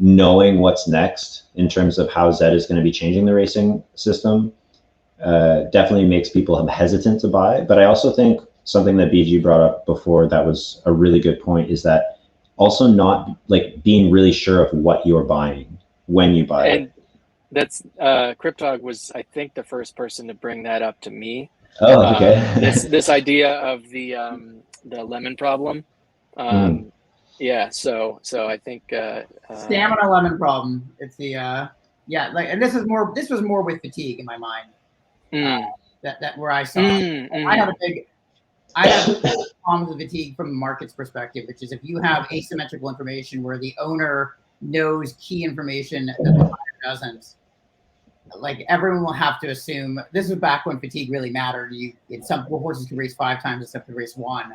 knowing what's next in terms of how ZED is going to be changing the racing system definitely makes people hesitant to buy. But I also think something that BG brought up before that was a really good point is that also not like being really sure of what you're buying when you buy it. That's cryptog was, I think, the first person to bring that up to me. Oh, okay. This idea of the lemon problem. Yeah, so I think stamina lemon problem. It's the and this was more with fatigue in my mind. That where I saw I have problems with fatigue from the market's perspective, which is if you have asymmetrical information where the owner knows key information that the buyer doesn't, like everyone will have to assume. This was back when fatigue really mattered. Some horses could race 5 times except to race 1.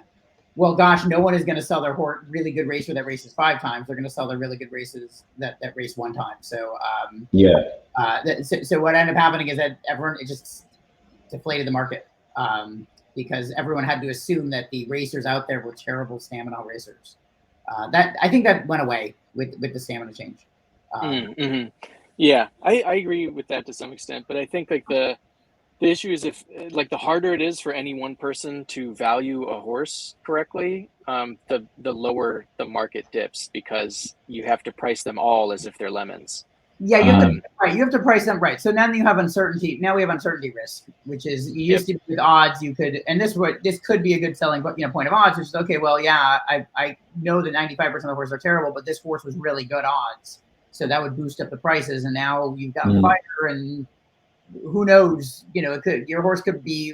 Well, gosh, no one is going to sell their really good racer that races 5 times. They're going to sell their really good races that race 1 time. So so what ended up happening is that it just deflated the market because everyone had to assume that the racers out there were terrible stamina racers. I think that went away with the stamina change. Yeah, I agree with that to some extent, but I think like the issue is if like the harder it is for any one person to value a horse correctly, the lower the market dips because you have to price them all as if they're lemons. Yeah, you have to price them right. So now you have uncertainty. Now we have uncertainty risk, which is you used to with odds. You could, and this could be a good selling point of odds, which is okay. Well, yeah, I know that 95% of the horses are terrible, but this horse was really good odds, so that would boost up the prices. And now you've got fire, and who knows? Your horse could be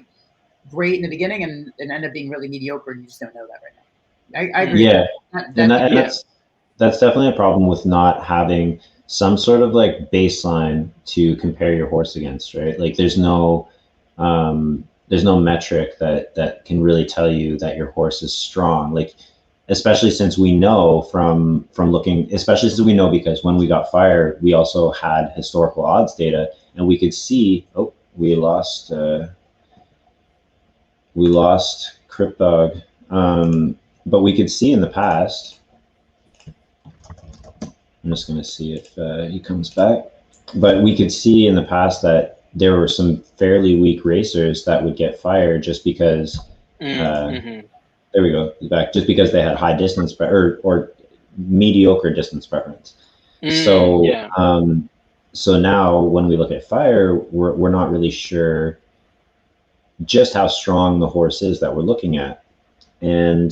great in the beginning and end up being really mediocre, and you just don't know that right now. I agree. Yeah, that's definitely a problem with not having some sort of like baseline to compare your horse against, right? Like there's no metric that can really tell you that your horse is strong. Like, especially since we know from looking, especially since we know because when we got Fire, we also had historical odds data, and we could see, oh, we lost cryptog, but we could see in the past. I'm just going to see if he comes back, but we could see in the past that there were some fairly weak racers that would get Fire just because. There we go. He's back. Just because they had high distance or mediocre distance preference. So so now when we look at Fire, we're not really sure just how strong the horse is that we're looking at. And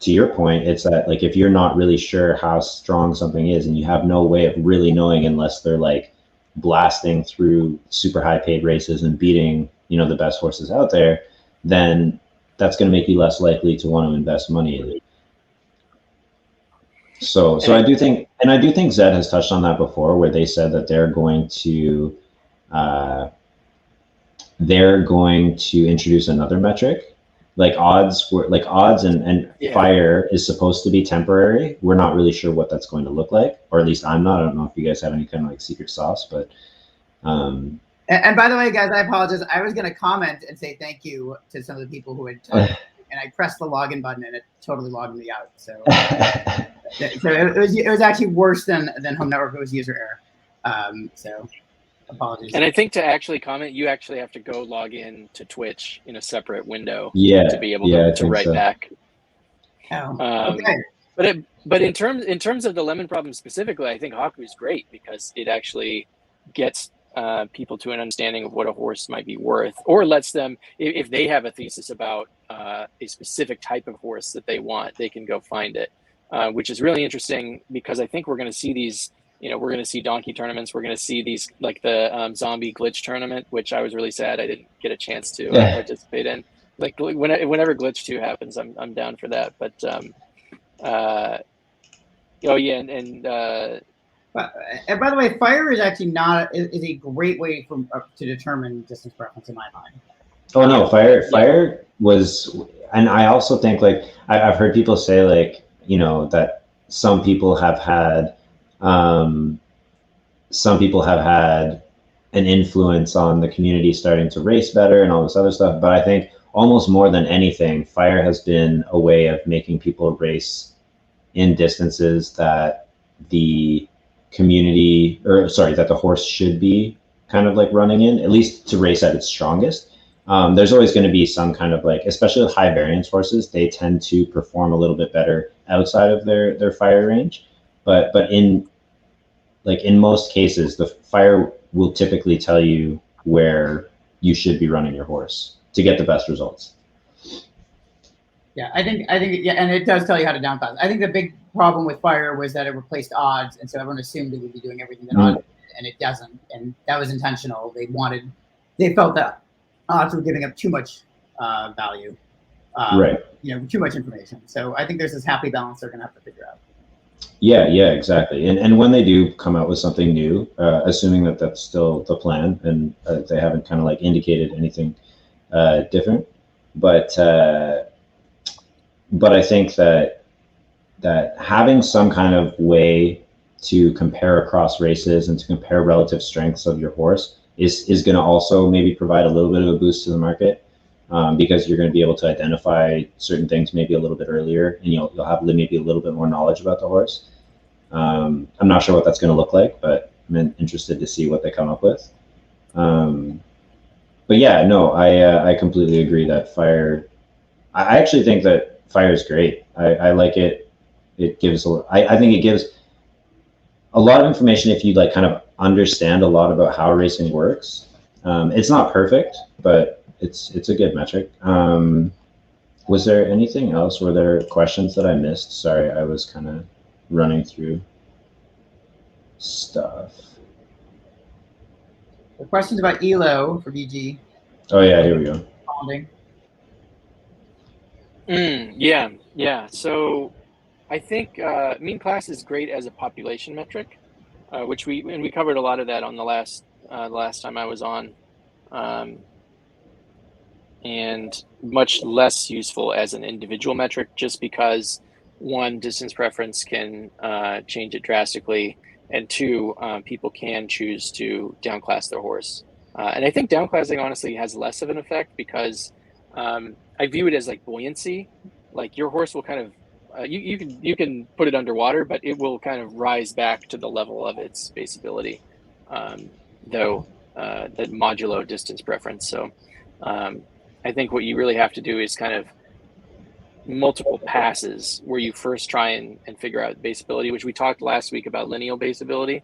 to your point, it's that, like, if you're not really sure how strong something is and you have no way of really knowing unless they're like blasting through super high paid races and beating, the best horses out there, then that's going to make you less likely to want to invest money in it. So I do think ZED has touched on that before, where they said that they're going to introduce another metric, like odds and Fire is supposed to be temporary. We're not really sure what that's going to look like, or at least I'm not. I don't know if you guys have any kind of like secret sauce, but. And by the way, guys, I apologize. I was going to comment and say thank you to some of the people who had talked, and I pressed the login button and it totally logged me out. So, it was actually worse than Home Network. It was user error. So apologies. And I think to actually comment, you actually have to go log in to Twitch in a separate window to be able to write back. Oh, okay. But in terms of the lemon problem specifically, I think Haku is great because it actually gets people to an understanding of what a horse might be worth, or lets them, if they have a thesis about a specific type of horse that they want, they can go find it, which is really interesting because I think we're going to see these, we're going to see donkey tournaments. We're going to see these, like the zombie glitch tournament, which I was really sad I didn't get a chance to participate in. Like whenever Glitch 2 happens, I'm down for that. But and by the way, Fire is actually is a great way to determine distance preference in my mind. Oh no, Fire was, and I also think, like, I've heard people say, like, that some people have had an influence on the community starting to race better and all this other stuff. But I think almost more than anything, Fire has been a way of making people race in distances that the community, that the horse should be kind of like running in, at least to race at its strongest. There's always going to be some kind of, like, especially with high variance horses, they tend to perform a little bit better outside of their Fire range. But in most cases, the Fire will typically tell you where you should be running your horse to get the best results. Yeah, I think, and it does tell you how to downpass. I think the big problem with Fire was that it replaced odds, and so everyone assumed it would be doing everything that odds did, and it doesn't. And that was intentional. They felt that odds were giving up too much value, right? Too much information. So I think there's this happy balance they're going to have to figure out. Yeah, exactly. And when they do come out with something new, assuming that that's still the plan, and they haven't kind of like indicated anything different, but I think that having some kind of way to compare across races and to compare relative strengths of your horse is going to also maybe provide a little bit of a boost to the market, because you're going to be able to identify certain things maybe a little bit earlier, and you'll have maybe a little bit more knowledge about the horse. I'm not sure what that's going to look like, but I'm interested to see what they come up with. But yeah, no, I completely agree that Fire. I actually think that Fire is great. I like it. It gives I think it gives a lot of information if you like kind of understand a lot about how racing works. It's not perfect, but it's a good metric. Was there anything else? Were there questions that I missed? Sorry, I was kind of running through stuff. The questions about ELO for VG. Oh yeah, here we go. Yeah. So I think mean class is great as a population metric, which we covered a lot of that on the last time I was on. and much less useful as an individual metric, just because one, distance preference can change it drastically, and two, people can choose to downclass their horse. And I think downclassing honestly has less of an effect because I view it as like buoyancy. Like your horse will kind of you can put it underwater, but it will kind of rise back to the level of its base ability, though that modulo distance preference. So I think what you really have to do is kind of multiple passes where you first try and figure out base ability, which we talked last week about lineal base ability,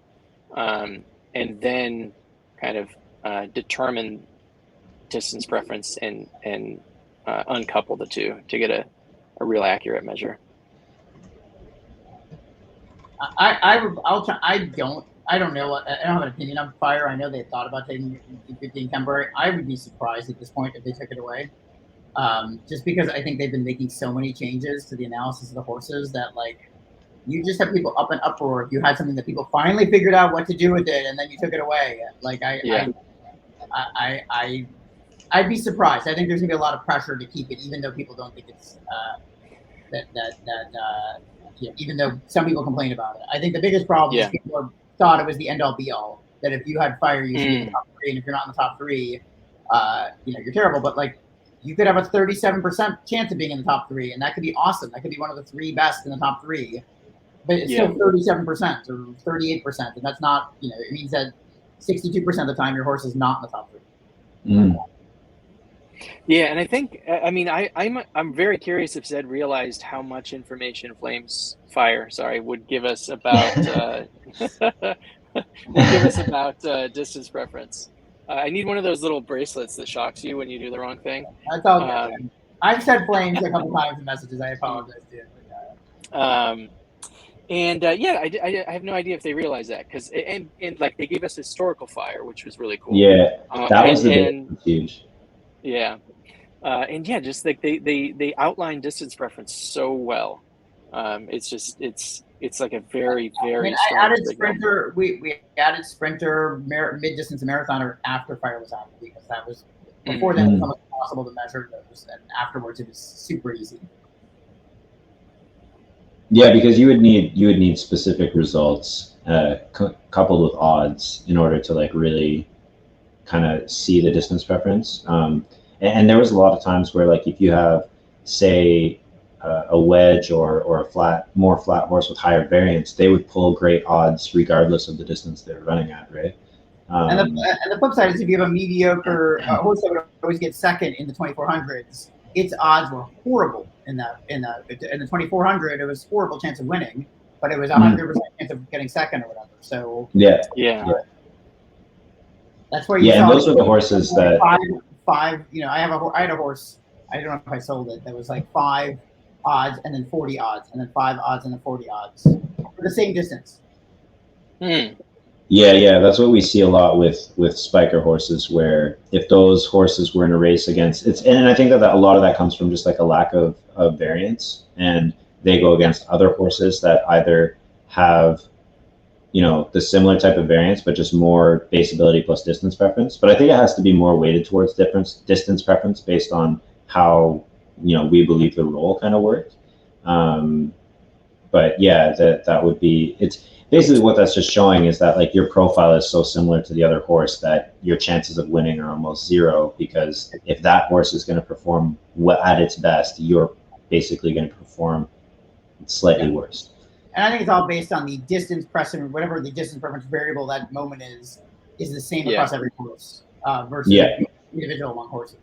and then kind of determine distance preference and uncouple the two to get a real accurate measure. I don't know. I don't have an opinion on fire. I know they thought about taking 15 temporary. I would be surprised at this point if they took it away. Just because I think they've been making so many changes to the analysis of the horses that like you just have people up in uproar. You had something that people finally figured out what to do with it, and then you took it away. Like I'd be surprised. I think there's gonna be a lot of pressure to keep it, even though people don't think it's even though some people complain about it. I think the biggest problem is people thought it was the end all be all. That if you had fire, you should be in the top three, and if you're not in the top three, you're terrible. But like, you could have a 37% chance of being in the top three, and that could be awesome. That could be one of the three best in the top three. But it's still 37% or 38%, and that's not. It means that 62% of the time your horse is not in the top three. Mm. Yeah, and I think I'm very curious if ZED realized how much information Flames Fire, would give us about distance preference. I need one of those little bracelets that shocks you when you do the wrong thing. That's all good. I've said Flames a couple times in messages. I apologize, dude. I have no idea if they realized that because and like they gave us historical fire, which was really cool. Yeah, that was huge. Yeah, just like they outline distance preference so well. It's like a very strong. I added sprinter. We added sprinter, mid distance, and marathoner after fire was out because that was before then it was almost impossible to measure those, and afterwards it was super easy. Yeah, because you would need specific results coupled with odds in order to like really kind of see the distance preference. And there was a lot of times where like if you have say a wedge or a more flat horse with higher variance, they would pull great odds regardless of the distance they're running at, right? And the flip side is if you have a mediocre horse that would always get second in the 2400s, its odds were horrible in the 2400. It was horrible chance of winning, but it was 100% chance of getting second or whatever. So yeah. That's where you saw. And those are the horses that five. I had a horse. I don't know if I sold it. That was like 5 odds and then 40 odds and then 5 odds and then 40 odds for the same distance. Yeah, that's what we see a lot with spiker horses, where if those horses were in a race against and I think that a lot of that comes from just like a lack of variance, and they go against other horses that either have the similar type of variance but just more base ability plus distance preference. But I think it has to be more weighted towards distance preference based on how we believe the role kind of worked. But yeah, that would be it's. Basically, what that's just showing is that like your profile is so similar to the other horse that your chances of winning are almost zero, because if that horse is going to perform at its best, you're basically going to perform slightly worse. And I think it's all based on the distance preference, whatever the distance preference variable that moment is the same across every horse versus individual among horses.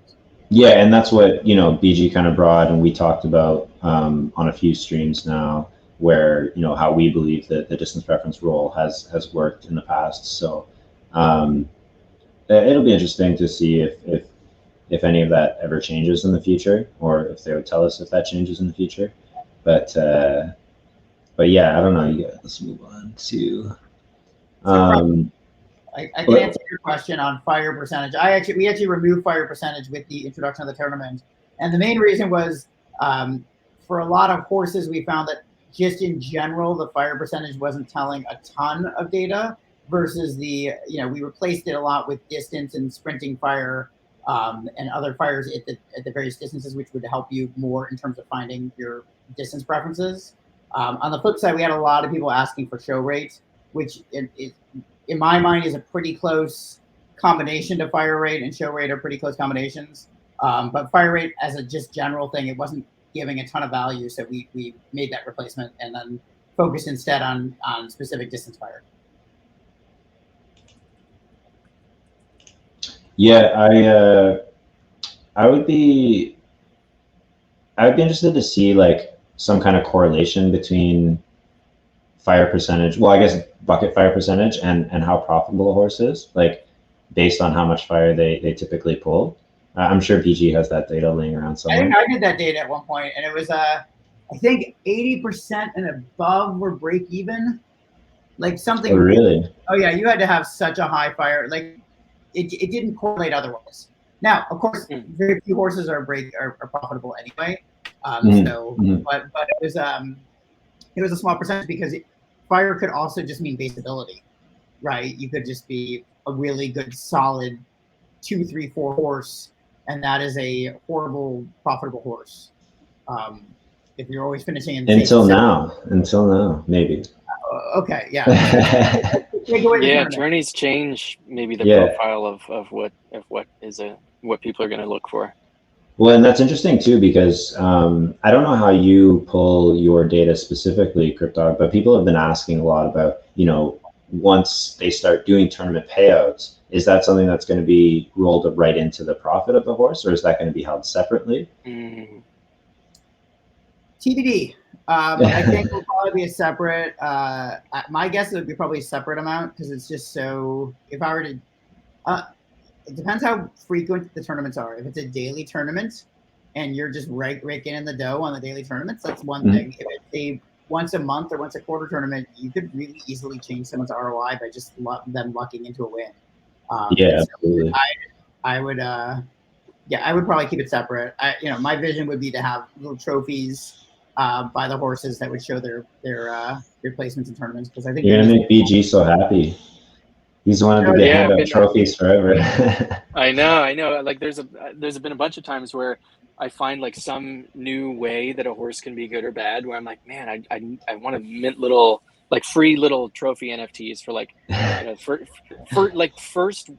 Yeah, and that's what BG kind of brought, and we talked about on a few streams now, where how we believe that the distance preference role has worked in the past. So it'll be interesting to see if any of that ever changes in the future, or if they would tell us if that changes in the future. But yeah, I don't know. Let's move on to. I can answer your question on fire percentage. We actually removed fire percentage with the introduction of the tournament, and the main reason was for a lot of horses we found that just in general the fire percentage wasn't telling a ton of data versus the we replaced it a lot with distance and sprinting fire, and other fires at the various distances, which would help you more in terms of finding your distance preferences. On the flip side, we had a lot of people asking for show rate, which in my mind is a pretty close combination to fire rate, and show rate are pretty close combinations. But fire rate as a just general thing, it wasn't giving a ton of value, so we made that replacement and then focused instead on specific distance fire. Yeah, I would be interested to see like some kind of correlation between fire percentage. Well, I guess bucket fire percentage and how profitable a horse is, like based on how much fire they typically pull. I'm sure PG has that data laying around somewhere. I did that data at one point, and it was I think 80% and above were break even, like something. Oh, really? Oh yeah, you had to have such a high fire, like it didn't correlate otherwise. Now, of course, very few horses are profitable anyway. But it was a small percentage because fire could also just mean base ability, right? You could just be a really good, solid 2, 3, 4 horse, and that is a horrible profitable horse. If you're always finishing in until now, maybe. Okay, yeah. Yeah, journeys change maybe the profile of what people are going to look for. Well, and that's interesting too, because I don't know how you pull your data specifically, cryptog, but people have been asking a lot about, once they start doing tournament payouts, is that something that's going to be rolled right into the profit of the horse, or is that going to be held separately? TBD. I think it'll probably be a separate. My guess it would be probably a separate amount because it's just so. If I were to, it depends how frequent the tournaments are. If it's a daily tournament, and you're just raking in the dough on the daily tournaments, that's one thing. If it's a once a month or once a quarter tournament, you could really easily change someone's ROI by just them lucking into a win. Absolutely. I would. I would probably keep it separate. My vision would be to have little trophies by the horses that would show their placements in tournaments, because I think you're gonna make BG so happy. He's wanted to get hand out trophies forever. I know. Like there's been a bunch of times where I find like some new way that a horse can be good or bad, where I'm like, man, I want to mint little like free little trophy NFTs for like for like first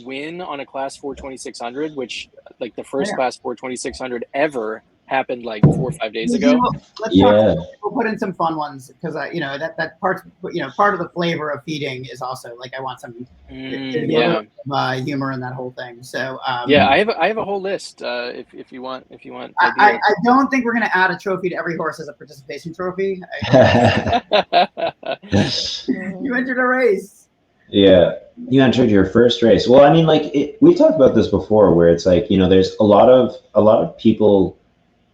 win on a class 4 2600, which like the first class 4 2600 ever happened like 4 or 5 days ago. We'll put in some fun ones because that part of the flavor of feeding is also like I want some humor in that whole thing. So I have a whole list if you want I don't think we're gonna add a trophy to every horse as a participation trophy. You entered a race. Yeah, you entered your first race. Well, I mean, like we talked about this before, where it's like there's a lot of people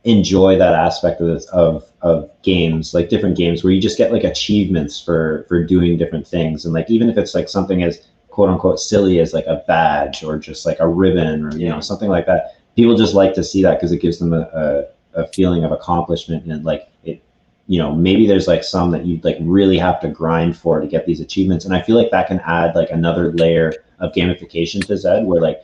enjoy that aspect of this of games, like different games where you just get like achievements for doing different things, and like even if it's like something as quote unquote silly as like a badge or just like a ribbon or something like that, people just like to see that because it gives them a feeling of accomplishment, and like it maybe there's like some that you like really have to grind for to get these achievements, and I feel like that can add like another layer of gamification to ZED, where like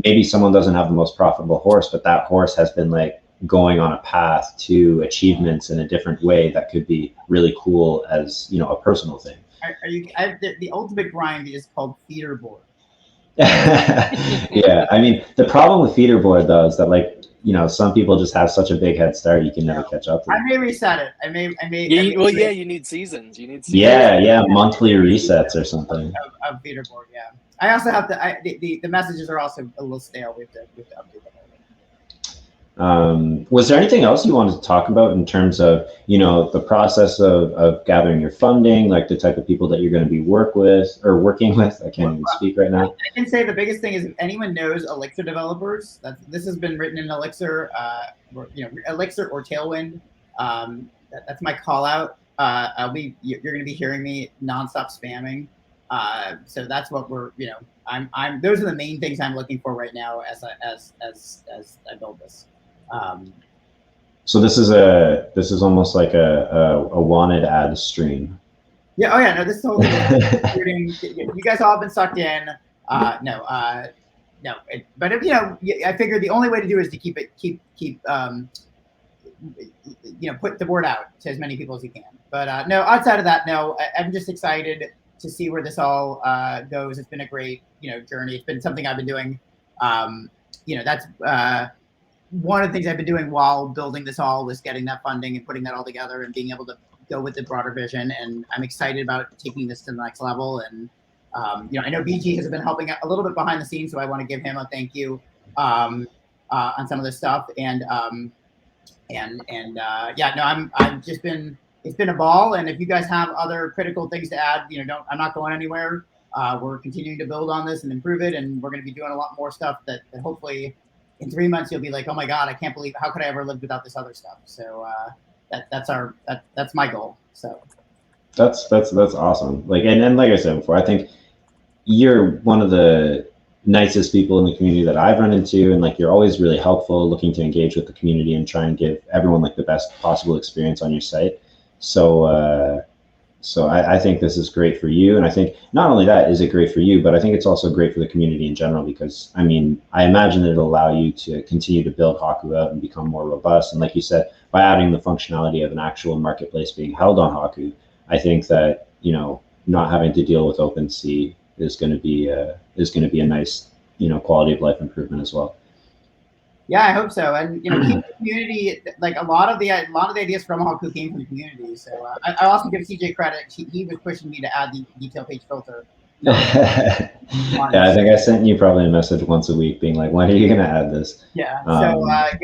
maybe someone doesn't have the most profitable horse, but that horse has been like going on a path to achievements in a different way that could be really cool as a personal thing. The ultimate grind is called feeder board. Yeah, I mean the problem with feeder board though is that like some people just have such a big head start you can never catch up to them. I may reset it. I may you need seasons. Monthly resets or something of feeder board. I also have to the messages are also a little stale. We have to update them. Was there anything else you wanted to talk about in terms of the process of gathering your funding, like the type of people that you're going to be working with? I can't even speak right now. I can say the biggest thing is if anyone knows Elixir developers, this has been written in Elixir, Elixir or Tailwind. That's my call out. You're going to be hearing me nonstop spamming. So that's what we're those are the main things I'm looking for right now as I build this. So this is almost like a wanted ad stream. Yeah. Oh yeah. No, this whole thing. You guys all have been sucked in. no, but if, I figured the only way to do it is to keep put the word out to as many people as you can. But no, outside of that, no, I'm just excited to see where this all goes. It's been a great, journey. It's been something I've been doing. That's one of the things I've been doing while building this all was getting that funding and putting that all together and being able to go with the broader vision. And I'm excited about taking this to the next level. And I know BG has been helping a little bit behind the scenes, so I want to give him a thank you on some of this stuff. And I've just been, it's been a ball. And if you guys have other critical things to add, I'm not going anywhere. We're continuing to build on this and improve it. And we're going to be doing a lot more stuff that hopefully in 3 months, you'll be like, oh my God, I can't believe, how could I ever live without this other stuff? So that's my goal. So that's awesome. And like I said before, I think you're one of the nicest people in the community that I've run into, and you're always really helpful, looking to engage with the community and try and give everyone the best possible experience on your site. So I think this is great for you, and I think not only that is it great for you, but I think it's also great for the community in general, because I imagine that it'll allow you to continue to build Haku out and become more robust. And like you said, by adding the functionality of an actual marketplace being held on Haku, I think that not having to deal with OpenSea is going to be a nice quality of life improvement as well. Yeah, I hope so. And keep the community, a lot of the ideas from Haku came from the community. So I also give CJ credit. He was pushing me to add the detail page filter. Yeah, I think I sent you probably a message once a week being like, when are you going to add this? Yeah. I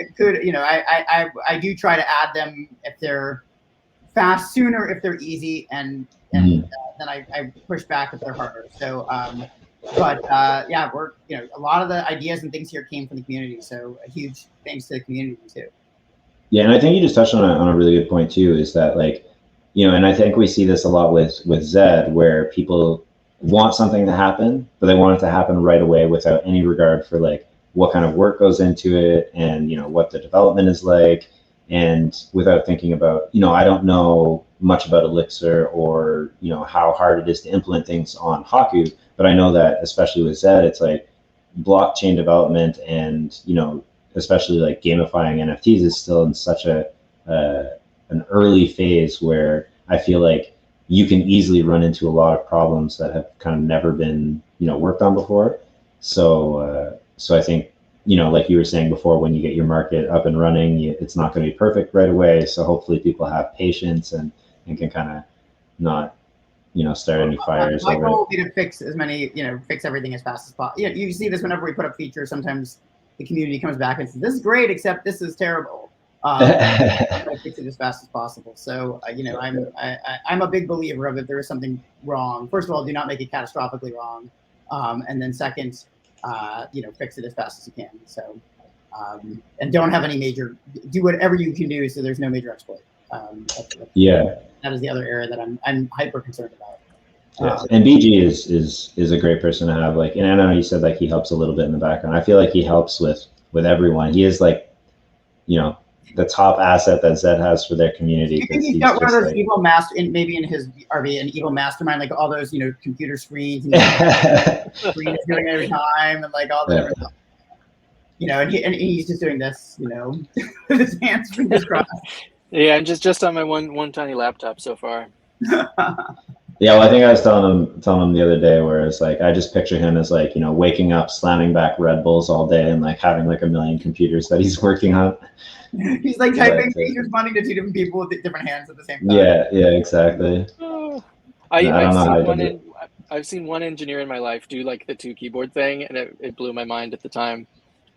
do try to add them if they're fast, sooner if they're easy, and then I push back if they're harder. So we're a lot of the ideas and things here came from the community. So a huge thanks to the community too. Yeah, and I think you just touched on a really good point too. Is that and I think we see this a lot with ZED, where people want something to happen, but they want it to happen right away without any regard for what kind of work goes into it, and what the development is like, and without thinking about I don't know much about Elixir or how hard it is to implement things on Haku, but I know that especially with ZED, it's blockchain development and especially gamifying NFTs is still in such an early phase where I feel you can easily run into a lot of problems that have kind of never been worked on before. So I think like you were saying before, when you get your market up and running, it's not going to be perfect right away. So hopefully people have patience and can kind of not start any fires. My goal will be to fix as many, fix everything as fast as possible. You see this whenever we put up features. Sometimes the community comes back and says, "This is great, except this is terrible." I fix it as fast as possible. So I'm a big believer of if there is something wrong, first of all, do not make it catastrophically wrong, and then second, fix it as fast as you can. So and don't have any major. Do whatever you can do so there's no major exploit. That is the other area that I'm hyper concerned about. Yes. And BG is a great person to have. And I know you said he helps a little bit in the background. I feel he helps with everyone. He is the top asset that ZED has for their community. I think he's got one of those evil maybe in his RV, an evil mastermind, all those computer screens and screens doing it every time, and all the different stuff. And he's just doing this, with his hands fingers crossed. Yeah, I'm just on my one tiny laptop so far. Yeah, well, I think I was telling him the other day where it's I just picture him as waking up, slamming back Red Bulls all day, and having a million computers that he's working on. He's typing, he's responding to two different people with different hands at the same time. Yeah, exactly. I've seen one engineer in my life do the two keyboard thing, and it blew my mind at the time.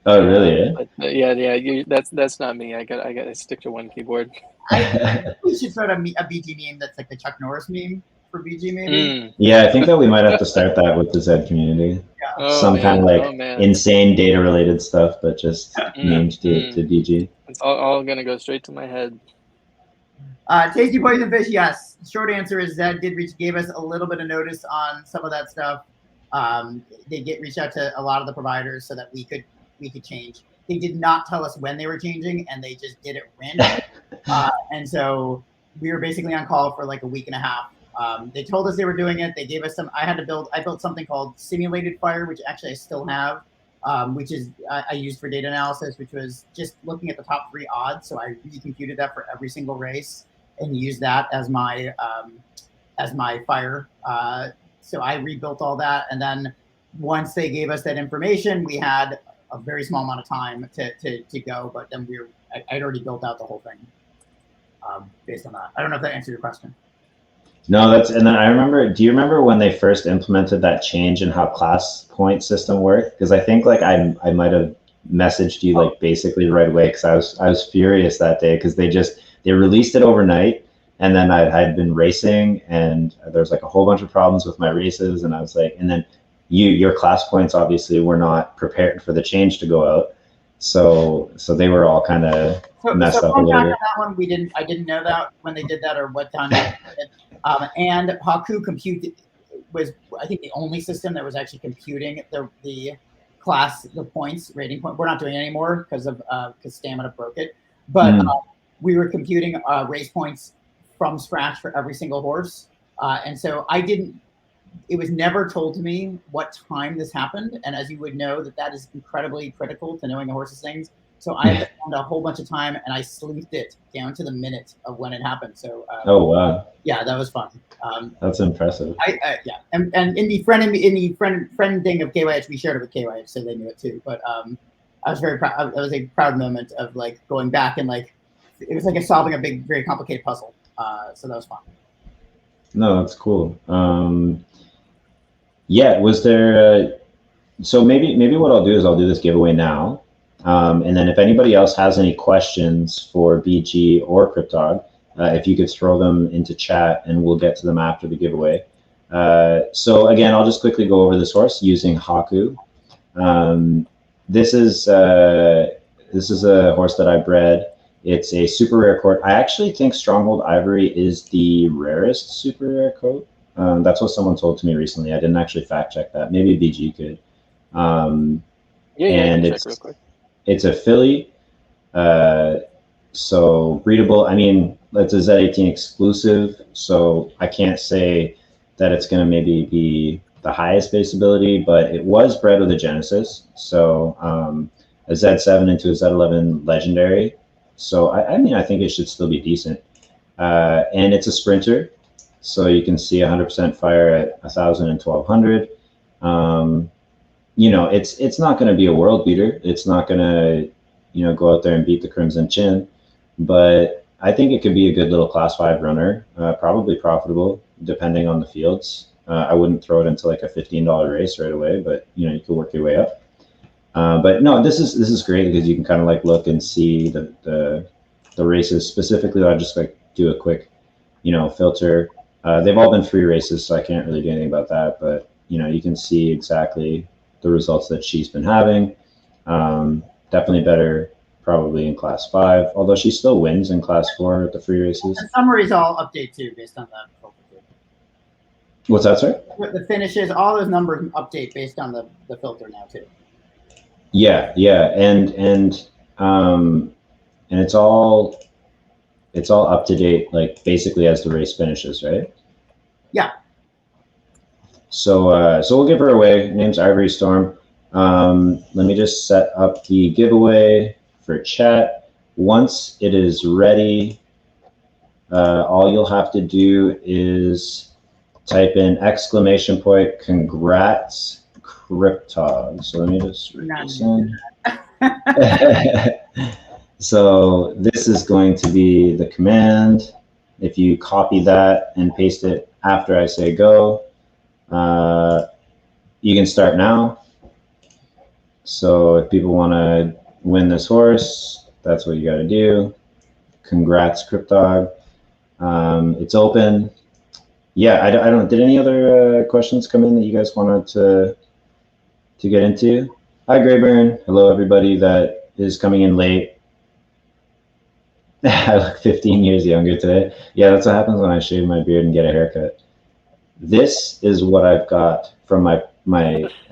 Oh, really? Yeah. That's not me. I gotta stick to one keyboard. We should start a BG meme that's the Chuck Norris meme for BG, maybe. Yeah, I think that we might have to start that with the ZED community. Yeah. Some kind of insane data related stuff, but just named to BG. It's all gonna go straight to my head. Tasty Poison Fish, yes. Short answer is ZED gave us a little bit of notice on some of that stuff. They reached out to a lot of the providers so that we could change. They did not tell us when they were changing, and they just did it randomly. And so we were basically on call for a week and a half. They told us they were doing it. They gave us I built something called Simulated Fire, which actually I still have. which is I used for data analysis, which was just looking at the top 3 odds. So I recomputed that for every single race and used that as my fire. So I rebuilt all that, and then once they gave us that information, we had a very small amount of time to go. But then I'd already built out the whole thing based on that. I don't know if that answered your question. No, and then I remember, do you remember when they first implemented that change in how class point system worked? Because I think like I might have messaged you like basically right away, because I was furious that day, because they released it overnight, and then I had been racing, and there was like a whole bunch of problems with my races, and I was like, and then your class points obviously were not prepared for the change to go out, so they were all kind of messed up a little bit. That one I didn't know that when they did that or what time they did it. And Haku Compute was, I think, the only system that was actually computing the points, rating point. We're not doing it anymore because Stamina broke it. But we were computing race points from scratch for every single horse. And so it was never told to me what time this happened. And as you would know, that is incredibly critical to knowing a horse's things. So I found a whole bunch of time, and I sleuthed it down to the minute of when it happened. So oh wow, yeah, that was fun. That's impressive. Yeah, and in the friend thing of KYH, we shared it with KYH, so they knew it too. But I was very proud. It was a proud moment of like going back and like it was like solving a big, very complicated puzzle. So that was fun. No, that's cool. Yeah, was there? So maybe what I'll do is I'll do this giveaway now. And then if anybody else has any questions for BG or cryptog, if you could throw them into chat, and we'll get to them after the giveaway. So again, I'll just quickly go over this horse using Haku. This is a horse that I bred. It's a super rare coat. I actually think Stronghold Ivory is the rarest super rare coat. That's what someone told to me recently. I didn't actually fact check that. Maybe BG could. And it's real quick. It's a filly, so breedable. I mean, it's a ZED exclusive, so I can't say that it's going to maybe be the highest base ability, but it was bred with a Genesis, so a Z7 into a Z11 legendary. So I mean, I think it should still be decent. And it's a sprinter, so you can see 100% fire at 1,000 and 1,200. You know, it's not going to be a world beater. It's not going to, go out there and beat the Crimson Chin. But I think it could be a good little class 5 runner, probably profitable, depending on the fields. I wouldn't throw it into like a $15 race right away, but, you could work your way up. But no, this is great because you can kind of like look and see the races. Specifically, I'll just like do a quick, filter. They've all been free races, so I can't really do anything about that. But, you can see exactly the results that she's been having. Definitely better probably in class 5, although she still wins in class 4 at the free races. The summaries all update too based on the filter. What's that, sorry? The finishes, all those numbers update based on the filter now too. Yeah, and it's all up to date, like basically as the race finishes, right? Yeah. So we'll give her away. Her name's Ivory Storm. Let me just set up the giveaway for chat. Once it is ready, all you'll have to do is type in ! Congrats cryptog. So let me just read this in. So this is going to be the command. If you copy that and paste it after I say go, you can start now. So if people want to win this horse, that's what you got to do. Congrats, cryptog. It's open. Yeah, I don't. Did any other questions come in that you guys wanted to get into? Hi, Grayburn. Hello, everybody that is coming in late. I look 15 years younger today. Yeah, that's what happens when I shave my beard and get a haircut. This is what I've got from my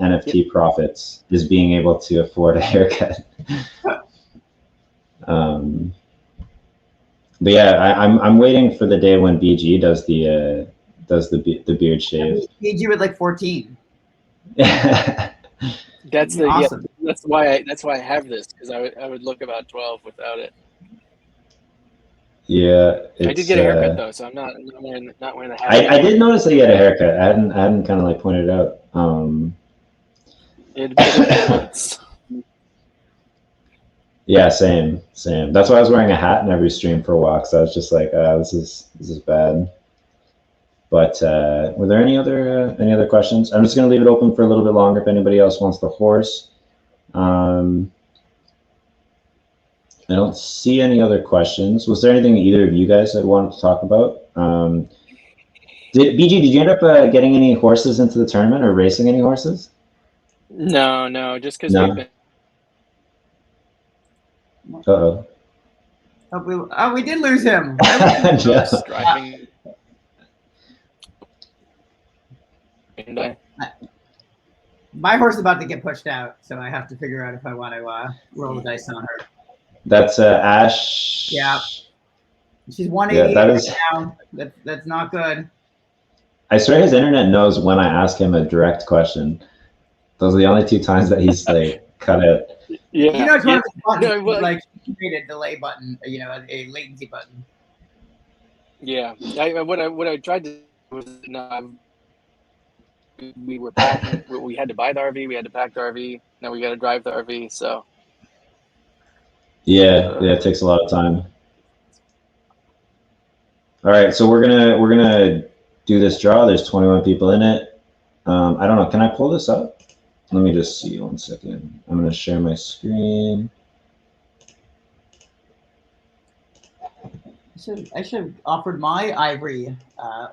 NFT profits, is being able to afford a haircut. But yeah, I'm waiting for the day when BG does the beard shave. BG with like 14. That's the awesome. That's why I have this, because I would look about 12 without it. Yeah, I did get a haircut though, so I'm not wearing a hat. I did notice that you had a haircut. I hadn't kind of like pointed it out. It had been months. Yeah, same. That's why I was wearing a hat in every stream for walks. I was just like, this is bad. But were there any other questions? I'm just gonna leave it open for a little bit longer if anybody else wants the horse. I don't see any other questions. Was there anything either of you guys that wanted to talk about? BG, did you end up getting any horses into the tournament or racing any horses? No, just because No? we've been. Uh-oh. Oh, we did lose him. Yeah. Driving. And My horse is about to get pushed out, so I have to figure out if I want to roll the dice on her. That's Ash. Yeah. She's 188 right now. That's not good. I swear his internet knows when I ask him a direct question. Those are the only two times that he's like cut out. Yeah. You know, it's one of the buttons, No, well, like he created a delay button, you know, a latency button. Yeah. What I tried to do was we were packing. We had to buy the RV. We had to pack the RV. Now we got to drive the RV. So. Yeah, it takes a lot of time. All right, so we're gonna do this draw. There's 21 people in it. I don't know. Can I pull this up? Let me just see 1 second. I'm gonna share my screen. I should have offered my ivory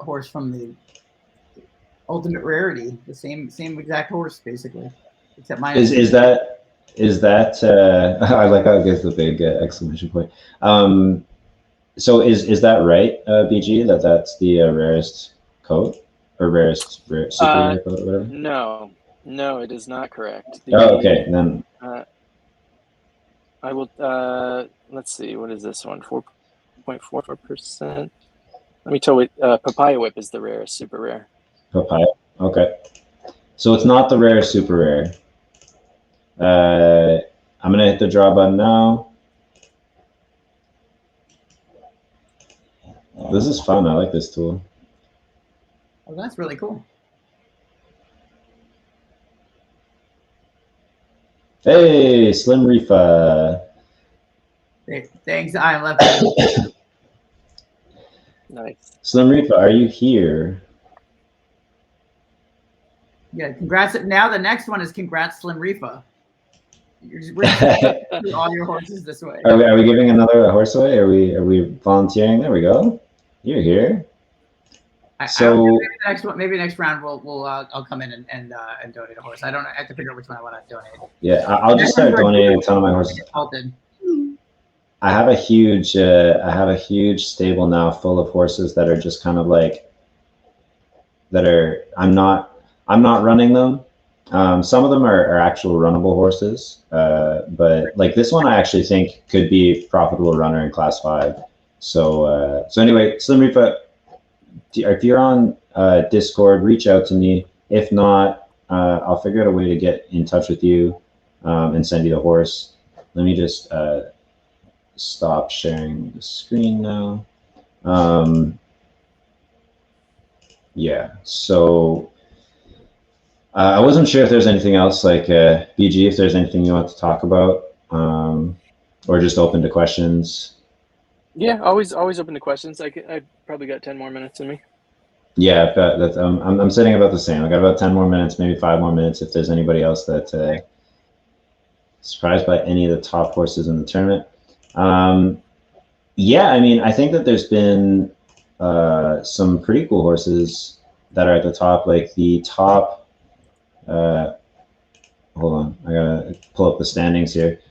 horse from the Ultimate Rarity, the same exact horse basically, except mine. Is that I like how it gives the big exclamation point. So is that right, BG, that's the rarest coat or rarest super rare coat or whatever? No, it is not correct. Okay, then I will. Let's see. What is this one? 4.44%. Let me tell you. Papaya Whip is the rarest, super rare. Papaya. Okay. So it's not the rarest super rare. I'm gonna hit the draw button now. This is fun. I like this tool. Oh, that's really cool. Hey, Slim Reefa. Thanks, I left. Nice. Slim Reefa, are you here? Yeah, congrats. Now the next one is congrats, Slim Reefa. You're all your horses this way. Are we giving another horse away? Are we volunteering? There we go. You're here. So maybe next round I'll come in and donate a horse. I have to figure out which one I want to donate. Yeah, I'll just start donating a ton of my horses. I have a huge stable now full of horses that are just kind of like I'm not running them. Some of them are actual runnable horses, but like this one I actually think could be a profitable runner in class 5. So anyway, Slim Reefa, if you're on Discord, reach out to me. If not, I'll figure out a way to get in touch with you and send you the horse. Let me just stop sharing the screen now. Yeah, so I wasn't sure if there's anything else, like BG, if there's anything you want to talk about, or just open to questions. Yeah, always open to questions. I probably got 10 more minutes in me. Yeah, that's I'm sitting about the same. I got about 10 more minutes, maybe 5 more minutes if there's anybody else that surprised by any of the top horses in the tournament. Yeah, I mean, I think that there's been some pretty cool horses that are at the top, like the top. Hold on, I gotta pull up the standings here.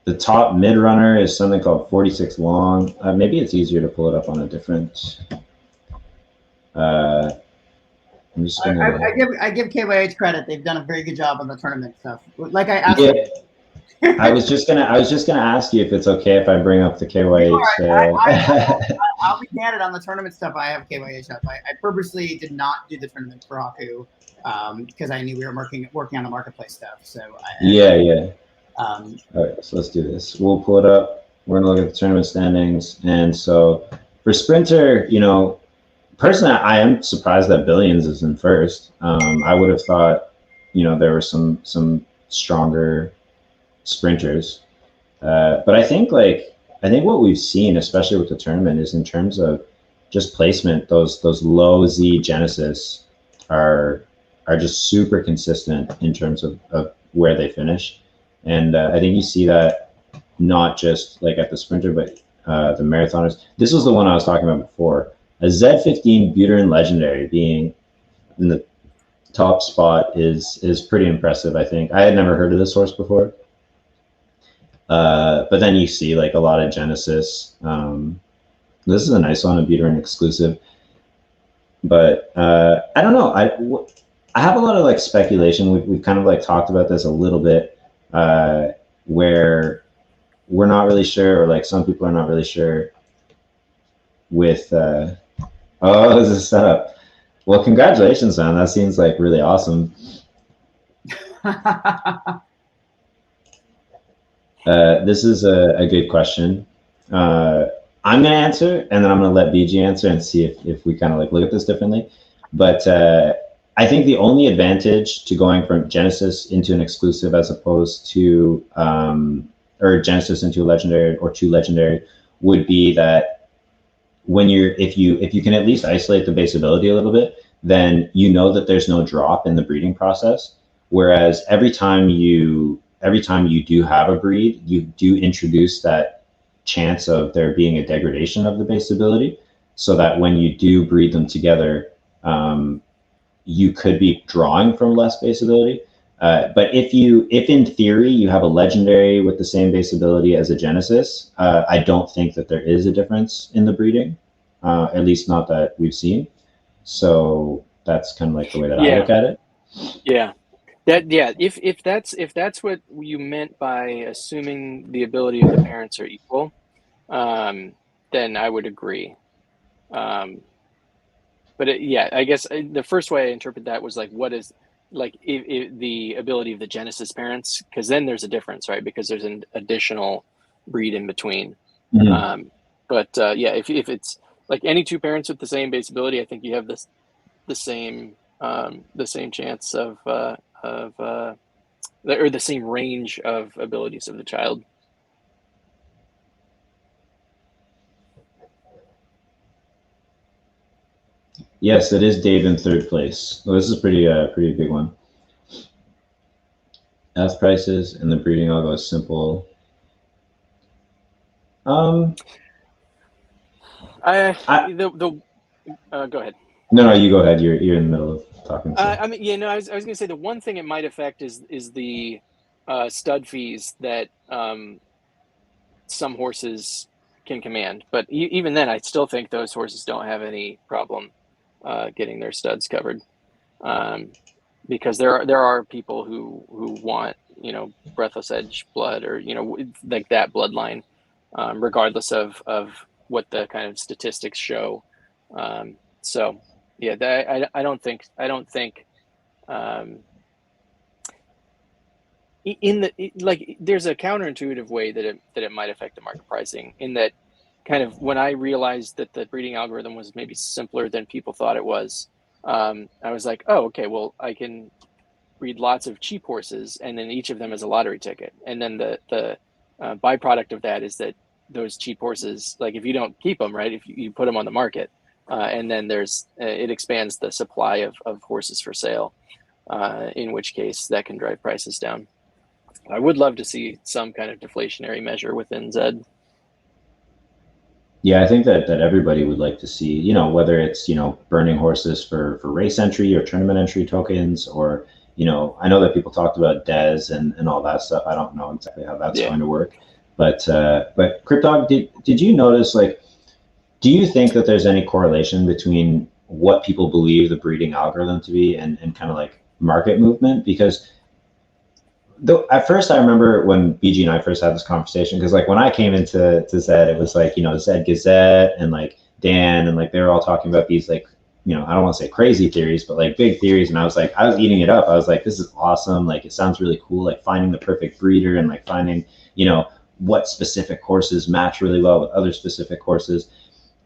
The top mid runner is something called 46 Long. Maybe it's easier to pull it up on a different. I'm just gonna. I give KYH credit. They've done a very good job on the tournament stuff. Like I asked. Yeah. I was just gonna ask you if it's okay if I bring up the KYH. I'll be candid on the tournament stuff. I have KYH up. I purposely did not do the tournament for Haku because I knew we were working on the marketplace stuff. So yeah. All right, so let's do this. We'll pull it up. We're gonna look at the tournament standings, and so for Sprinter, you know, personally, I am surprised that Billions is in first. I would have thought, you know, there were some stronger sprinters, but I think what we've seen, especially with the tournament, is in terms of just placement, those low Z Genesis are just super consistent in terms of where they finish, and I think you see that not just like at the sprinter, but the marathoners. This was the one I was talking about before. A Z15 Buterin Legendary being in the top spot is pretty impressive. I think I had never heard of this horse before. But then you see like a lot of Genesis. This is a nice one, a Buterin exclusive. But I don't know. I have a lot of like speculation. We've kind of like talked about this a little bit, where we're not really sure, or like some people are not really sure with. Oh, this is a setup. Well, congratulations, man. That seems like really awesome. This is a good question. I'm going to answer, and then I'm going to let BG answer and see if we kind of like look at this differently. But I think the only advantage to going from Genesis into an exclusive as opposed to, or Genesis into a legendary or two legendary, would be that when if you can at least isolate the base ability a little bit, then you know that there's no drop in the breeding process. Whereas every time you do have a breed, you do introduce that chance of there being a degradation of the base ability, so that when you do breed them together, you could be drawing from less base ability. But if in theory you have a legendary with the same base ability as a Genesis, I don't think that there is a difference in the breeding, at least not that we've seen. So that's kind of like the way that I look at it. Yeah. If that's what you meant by assuming the ability of the parents are equal, then I would agree. But I guess the first way I interpret that was like, what is like if the ability of the Genesis parents, because then there's a difference, right? Because there's an additional breed in between. Mm-hmm. If it's like any two parents with the same base ability, I think you have the same chance of or the same range of abilities of the child. Yes, it is Dave in third place. Well, this is pretty big one. F prices and the breeding algo is simple. Go ahead. No, you go ahead. You're in the middle of talking. So. I was going to say the one thing it might affect is the stud fees that some horses can command. But even then, I still think those horses don't have any problem getting their studs covered, because there are people who want Breathless Edge blood, or like that bloodline, regardless of what the kind of statistics show. So yeah, I don't think there's a counterintuitive way that it might affect the market pricing, in that kind of when I realized that the breeding algorithm was maybe simpler than people thought it was, I was like, oh, okay, well, I can breed lots of cheap horses, and then each of them is a lottery ticket. And then the byproduct of that is that those cheap horses, like if you don't keep them, right, if you put them on the market, and then it expands the supply of horses for sale, in which case that can drive prices down. I would love to see some kind of deflationary measure within ZED. Yeah, I think that everybody would like to see, whether it's, burning horses for race entry or tournament entry tokens, or, I know that people talked about DES and all that stuff. I don't know exactly how that's going to work. But cryptog, did you notice, like, do you think that there's any correlation between what people believe the breeding algorithm to be and kind of like market movement? Because though at first I remember when BG and I first had this conversation, because like when I came into ZED, it was like, ZED Gazette and like Dan and like they were all talking about these like, I don't want to say crazy theories, but like big theories. And I was eating it up. I was like, this is awesome. Like, it sounds really cool. Like finding the perfect breeder and like finding, what specific horses match really well with other specific horses.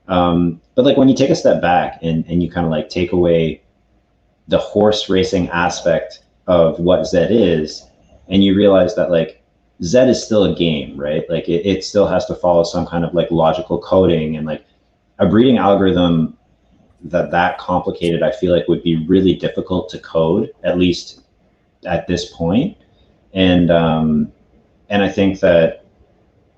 But like when you take a step back and you kind of like take away the horse racing aspect of what ZED is, and you realize that like ZED is still a game, right? Like it still has to follow some kind of like logical coding, and like a breeding algorithm that complicated, I feel like would be really difficult to code, at least at this point. And I think that,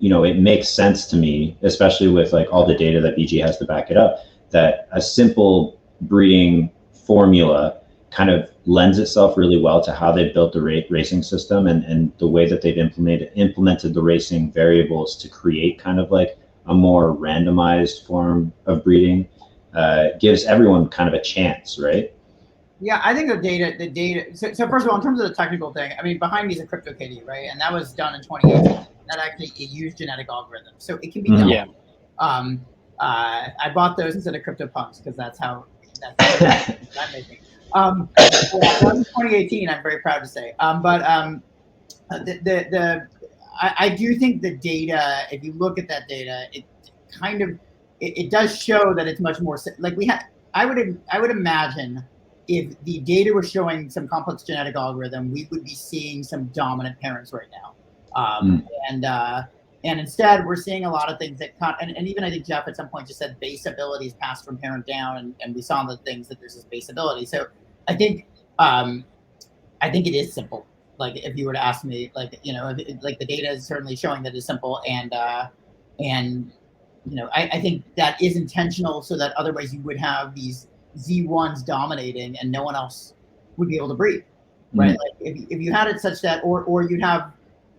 it makes sense to me, especially with like all the data that BG has to back it up, that a simple breeding formula kind of lends itself really well to how they've built the racing system and the way that they've implemented the racing variables to create kind of like a more randomized form of breeding. Gives everyone kind of a chance, right? Yeah, I think the data. So first of all, in terms of the technical thing, I mean, behind me is a CryptoKitty, right? And that was done in 2018. That actually it used genetic algorithms, so it can be done. Yeah. I bought those instead of CryptoPunks because that's how I'm making. That was 2018. I'm very proud to say. I do think the data. If you look at that data, it kind of it does show that it's much more like we had. I would imagine if the data was showing some complex genetic algorithm, we would be seeing some dominant parents right now. And instead, we're seeing a lot of things that and even I think Jeff at some point just said base ability is passed from parent down, and we saw in the things that there's this base ability. So I think it is simple. Like if you were to ask me, like like the data is certainly showing that it's simple, and I think that is intentional, so that otherwise you would have these Z1s dominating and no one else would be able to breed, right? Like if you had it such that, or you'd have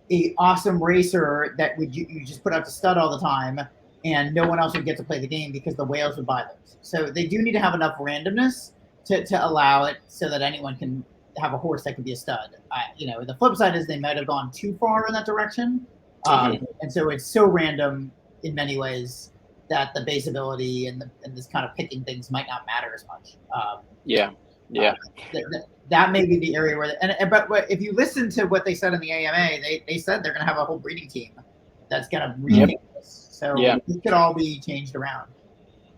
a awesome racer that you just put out to stud all the time, and no one else would get to play the game because the whales would buy those. So they do need to have enough randomness to allow it so that anyone can have a horse that can be a stud. The flip side is they might have gone too far in that direction, and so it's so random in many ways that the base ability and this kind of picking things might not matter as much. That may be the area where, but if you listen to what they said in the AMA, they said they're going to have a whole breeding team that's going to read this. So it could all be changed around.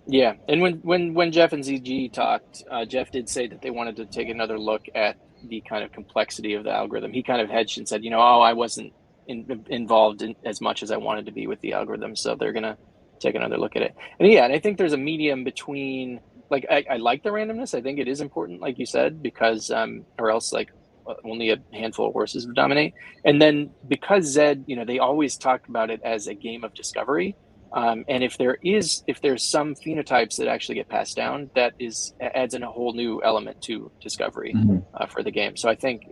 Yeah, and when Jeff and ZG talked, Jeff did say that they wanted to take another look at the kind of complexity of the algorithm. He kind of hedged and said, I wasn't involved in as much as I wanted to be with the algorithm, so they're going to take another look at it. And I think there's a medium between, like, I like the randomness. I think it is important, like you said, because or else like only a handful of horses would dominate. And then because ZED, they always talk about it as a game of discovery. And if there's some phenotypes that actually get passed down, that adds in a whole new element to discovery for the game. So I think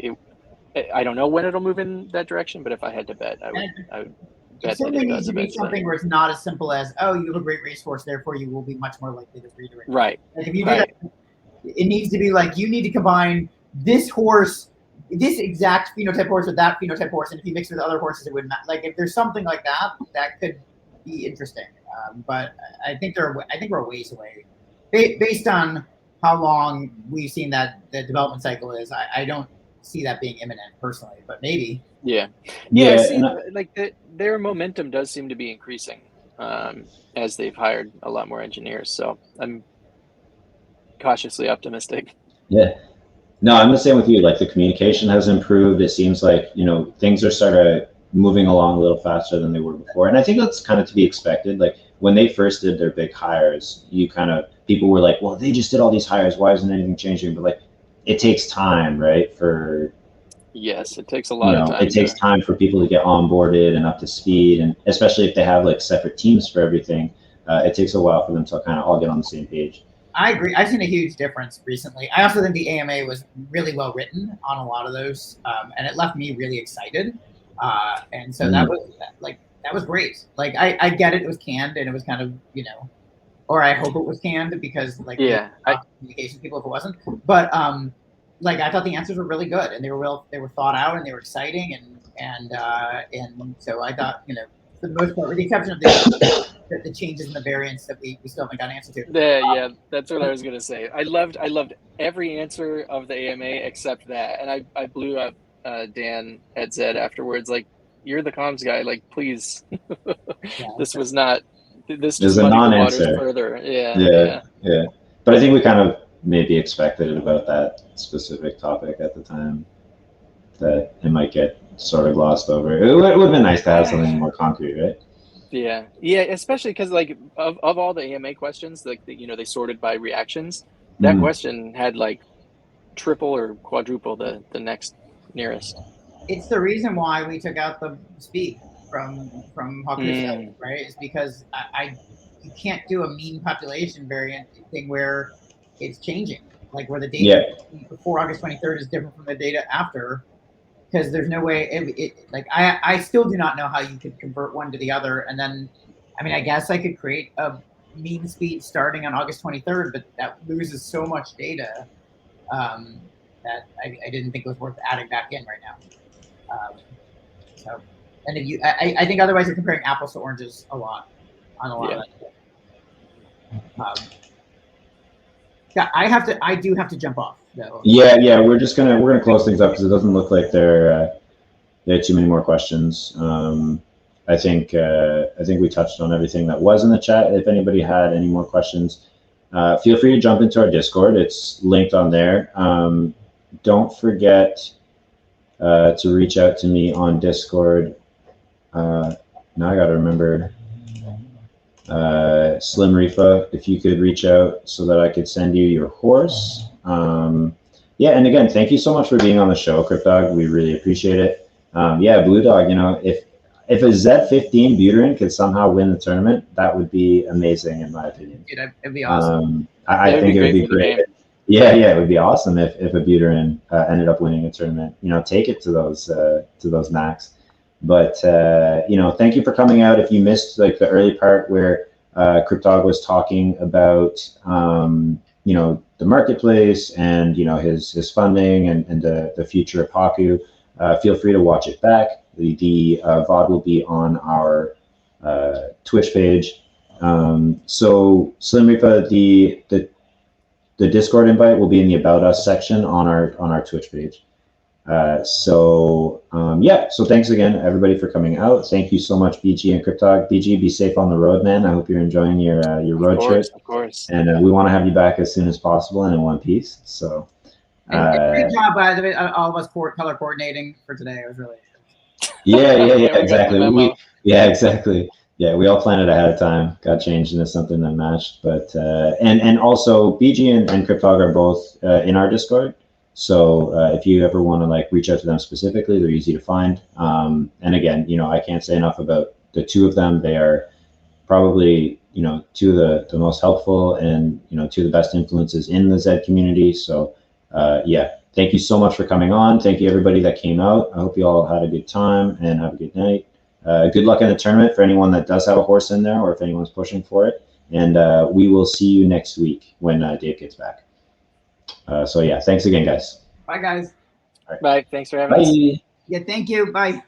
I don't know when it'll move in that direction, but if I had to bet, I would bet that it does eventually. Something where it's not as simple as, oh, you have a great racehorse, therefore you will be much more likely to breed it. Right. Like if you do that, it needs to be like you need to combine this horse, this exact phenotype horse with that phenotype horse, and if you mix it with other horses, it wouldn't matter. Like if there's something like that, that could be interesting. But I think we're a ways away, based on how long we've seen that the development cycle is. I don't see that being imminent personally, but maybe. Yeah. See, like their momentum does seem to be increasing as they've hired a lot more engineers. So I'm cautiously optimistic. Yeah. No, I'm the same with you. Like the communication has improved. It seems like, things are sort of moving along a little faster than they were before. And I think that's kind of to be expected. Like when they first did their big hires, people were like, well, they just did all these hires. Why isn't anything changing? But like, it takes time, right? Yes, it takes a lot of time. It takes time for people to get onboarded and up to speed. And especially if they have like separate teams for everything, it takes a while for them to kind of all get on the same page. I agree. I've seen a huge difference recently. I also think the AMA was really well written on a lot of those, and it left me really excited. And so that was great. Like I get it. It was canned, and it was kind of or I hope it was canned because communications people if it wasn't. But like I thought the answers were really good, and they were thought out, and they were exciting, and so I thought, you know, for the most part, with the exception of the changes in the variants that we still haven't got an answer to. Yeah, that's what I was gonna say. I loved every answer of the AMA except that, and I blew up Dan at ZED afterwards. Like, you're the comms guy. Like, please, this was not. This just a muddied the waters non-answer. further. Yeah. But I think we kind of maybe expected it about that specific topic at the time, that it might get sort of glossed over. It would have been nice to have something more concrete, right? Yeah, especially because like of all the AMA questions, like you know, they sorted by reactions. That question had like triple or quadruple the next nearest. It's the reason why we took out the speed from Hawk right? It's because you can't do a mean population variant thing where it's changing, like where the data before August 23rd is different from the data after, because there's no way like I still do not know how you could convert one to the other. And then, I mean, I guess I could create a mean speed starting on August 23rd, but that loses so much data that I didn't think it was worth adding back in right now. So, and if you, I think otherwise you're comparing apples to oranges a lot on a lot of that. Yeah, I do have to jump off though. Yeah, we're gonna close things up because it doesn't look like there are too many more questions. I think we touched on everything that was in the chat. If anybody had any more questions, feel free to jump into our Discord. It's linked on there. Don't forget to reach out to me on Discord. Now I gotta remember. Slim Rifa, if you could reach out so that I could send you your horse. Yeah, and again, thank you so much for being on the show, Cryptog. We really appreciate it. Yeah, Blue Dog, you know, if a ZED15 Buterin could somehow win the tournament, that would be amazing in my opinion. It'd be awesome. I think it would be great. Yeah, it would be awesome if a Buterin ended up winning a tournament. You know, take it to those max. But you know, thank you for coming out. If you missed like the early part where Cryptog was talking about you know, the marketplace and you know his funding and the future of Haku, feel free to watch it back. The VOD will be on our Twitch page. So Slim Ripa, the Discord invite will be in the About Us section on our Twitch page. So thanks again everybody for coming out. Thank you so much, BG and Cryptog. BG, be safe on the road, man. I hope you're enjoying your road trip. Of course. And we want to have you back as soon as possible and in one piece. So great job by the way, all of us color coordinating for today. It was really yeah, exactly. Exactly. Yeah, we all planned it ahead of time. Got changed into something that matched. But and also BG and Cryptog are both in our Discord. So if you ever want to like reach out to them specifically, they're easy to find. And again, you know, I can't say enough about the two of them. They are probably, you know, two of the most helpful and, you know, two of the best influences in the ZED community. So yeah, thank you so much for coming on. Thank you everybody that came out. I hope you all had a good time and have a good night. Good luck in the tournament for anyone that does have a horse in there or if anyone's pushing for it. And we will see you next week when Dave gets back. So yeah, thanks again, guys. Bye, guys. Right. Bye. Thanks for having us. Yeah, thank you. Bye.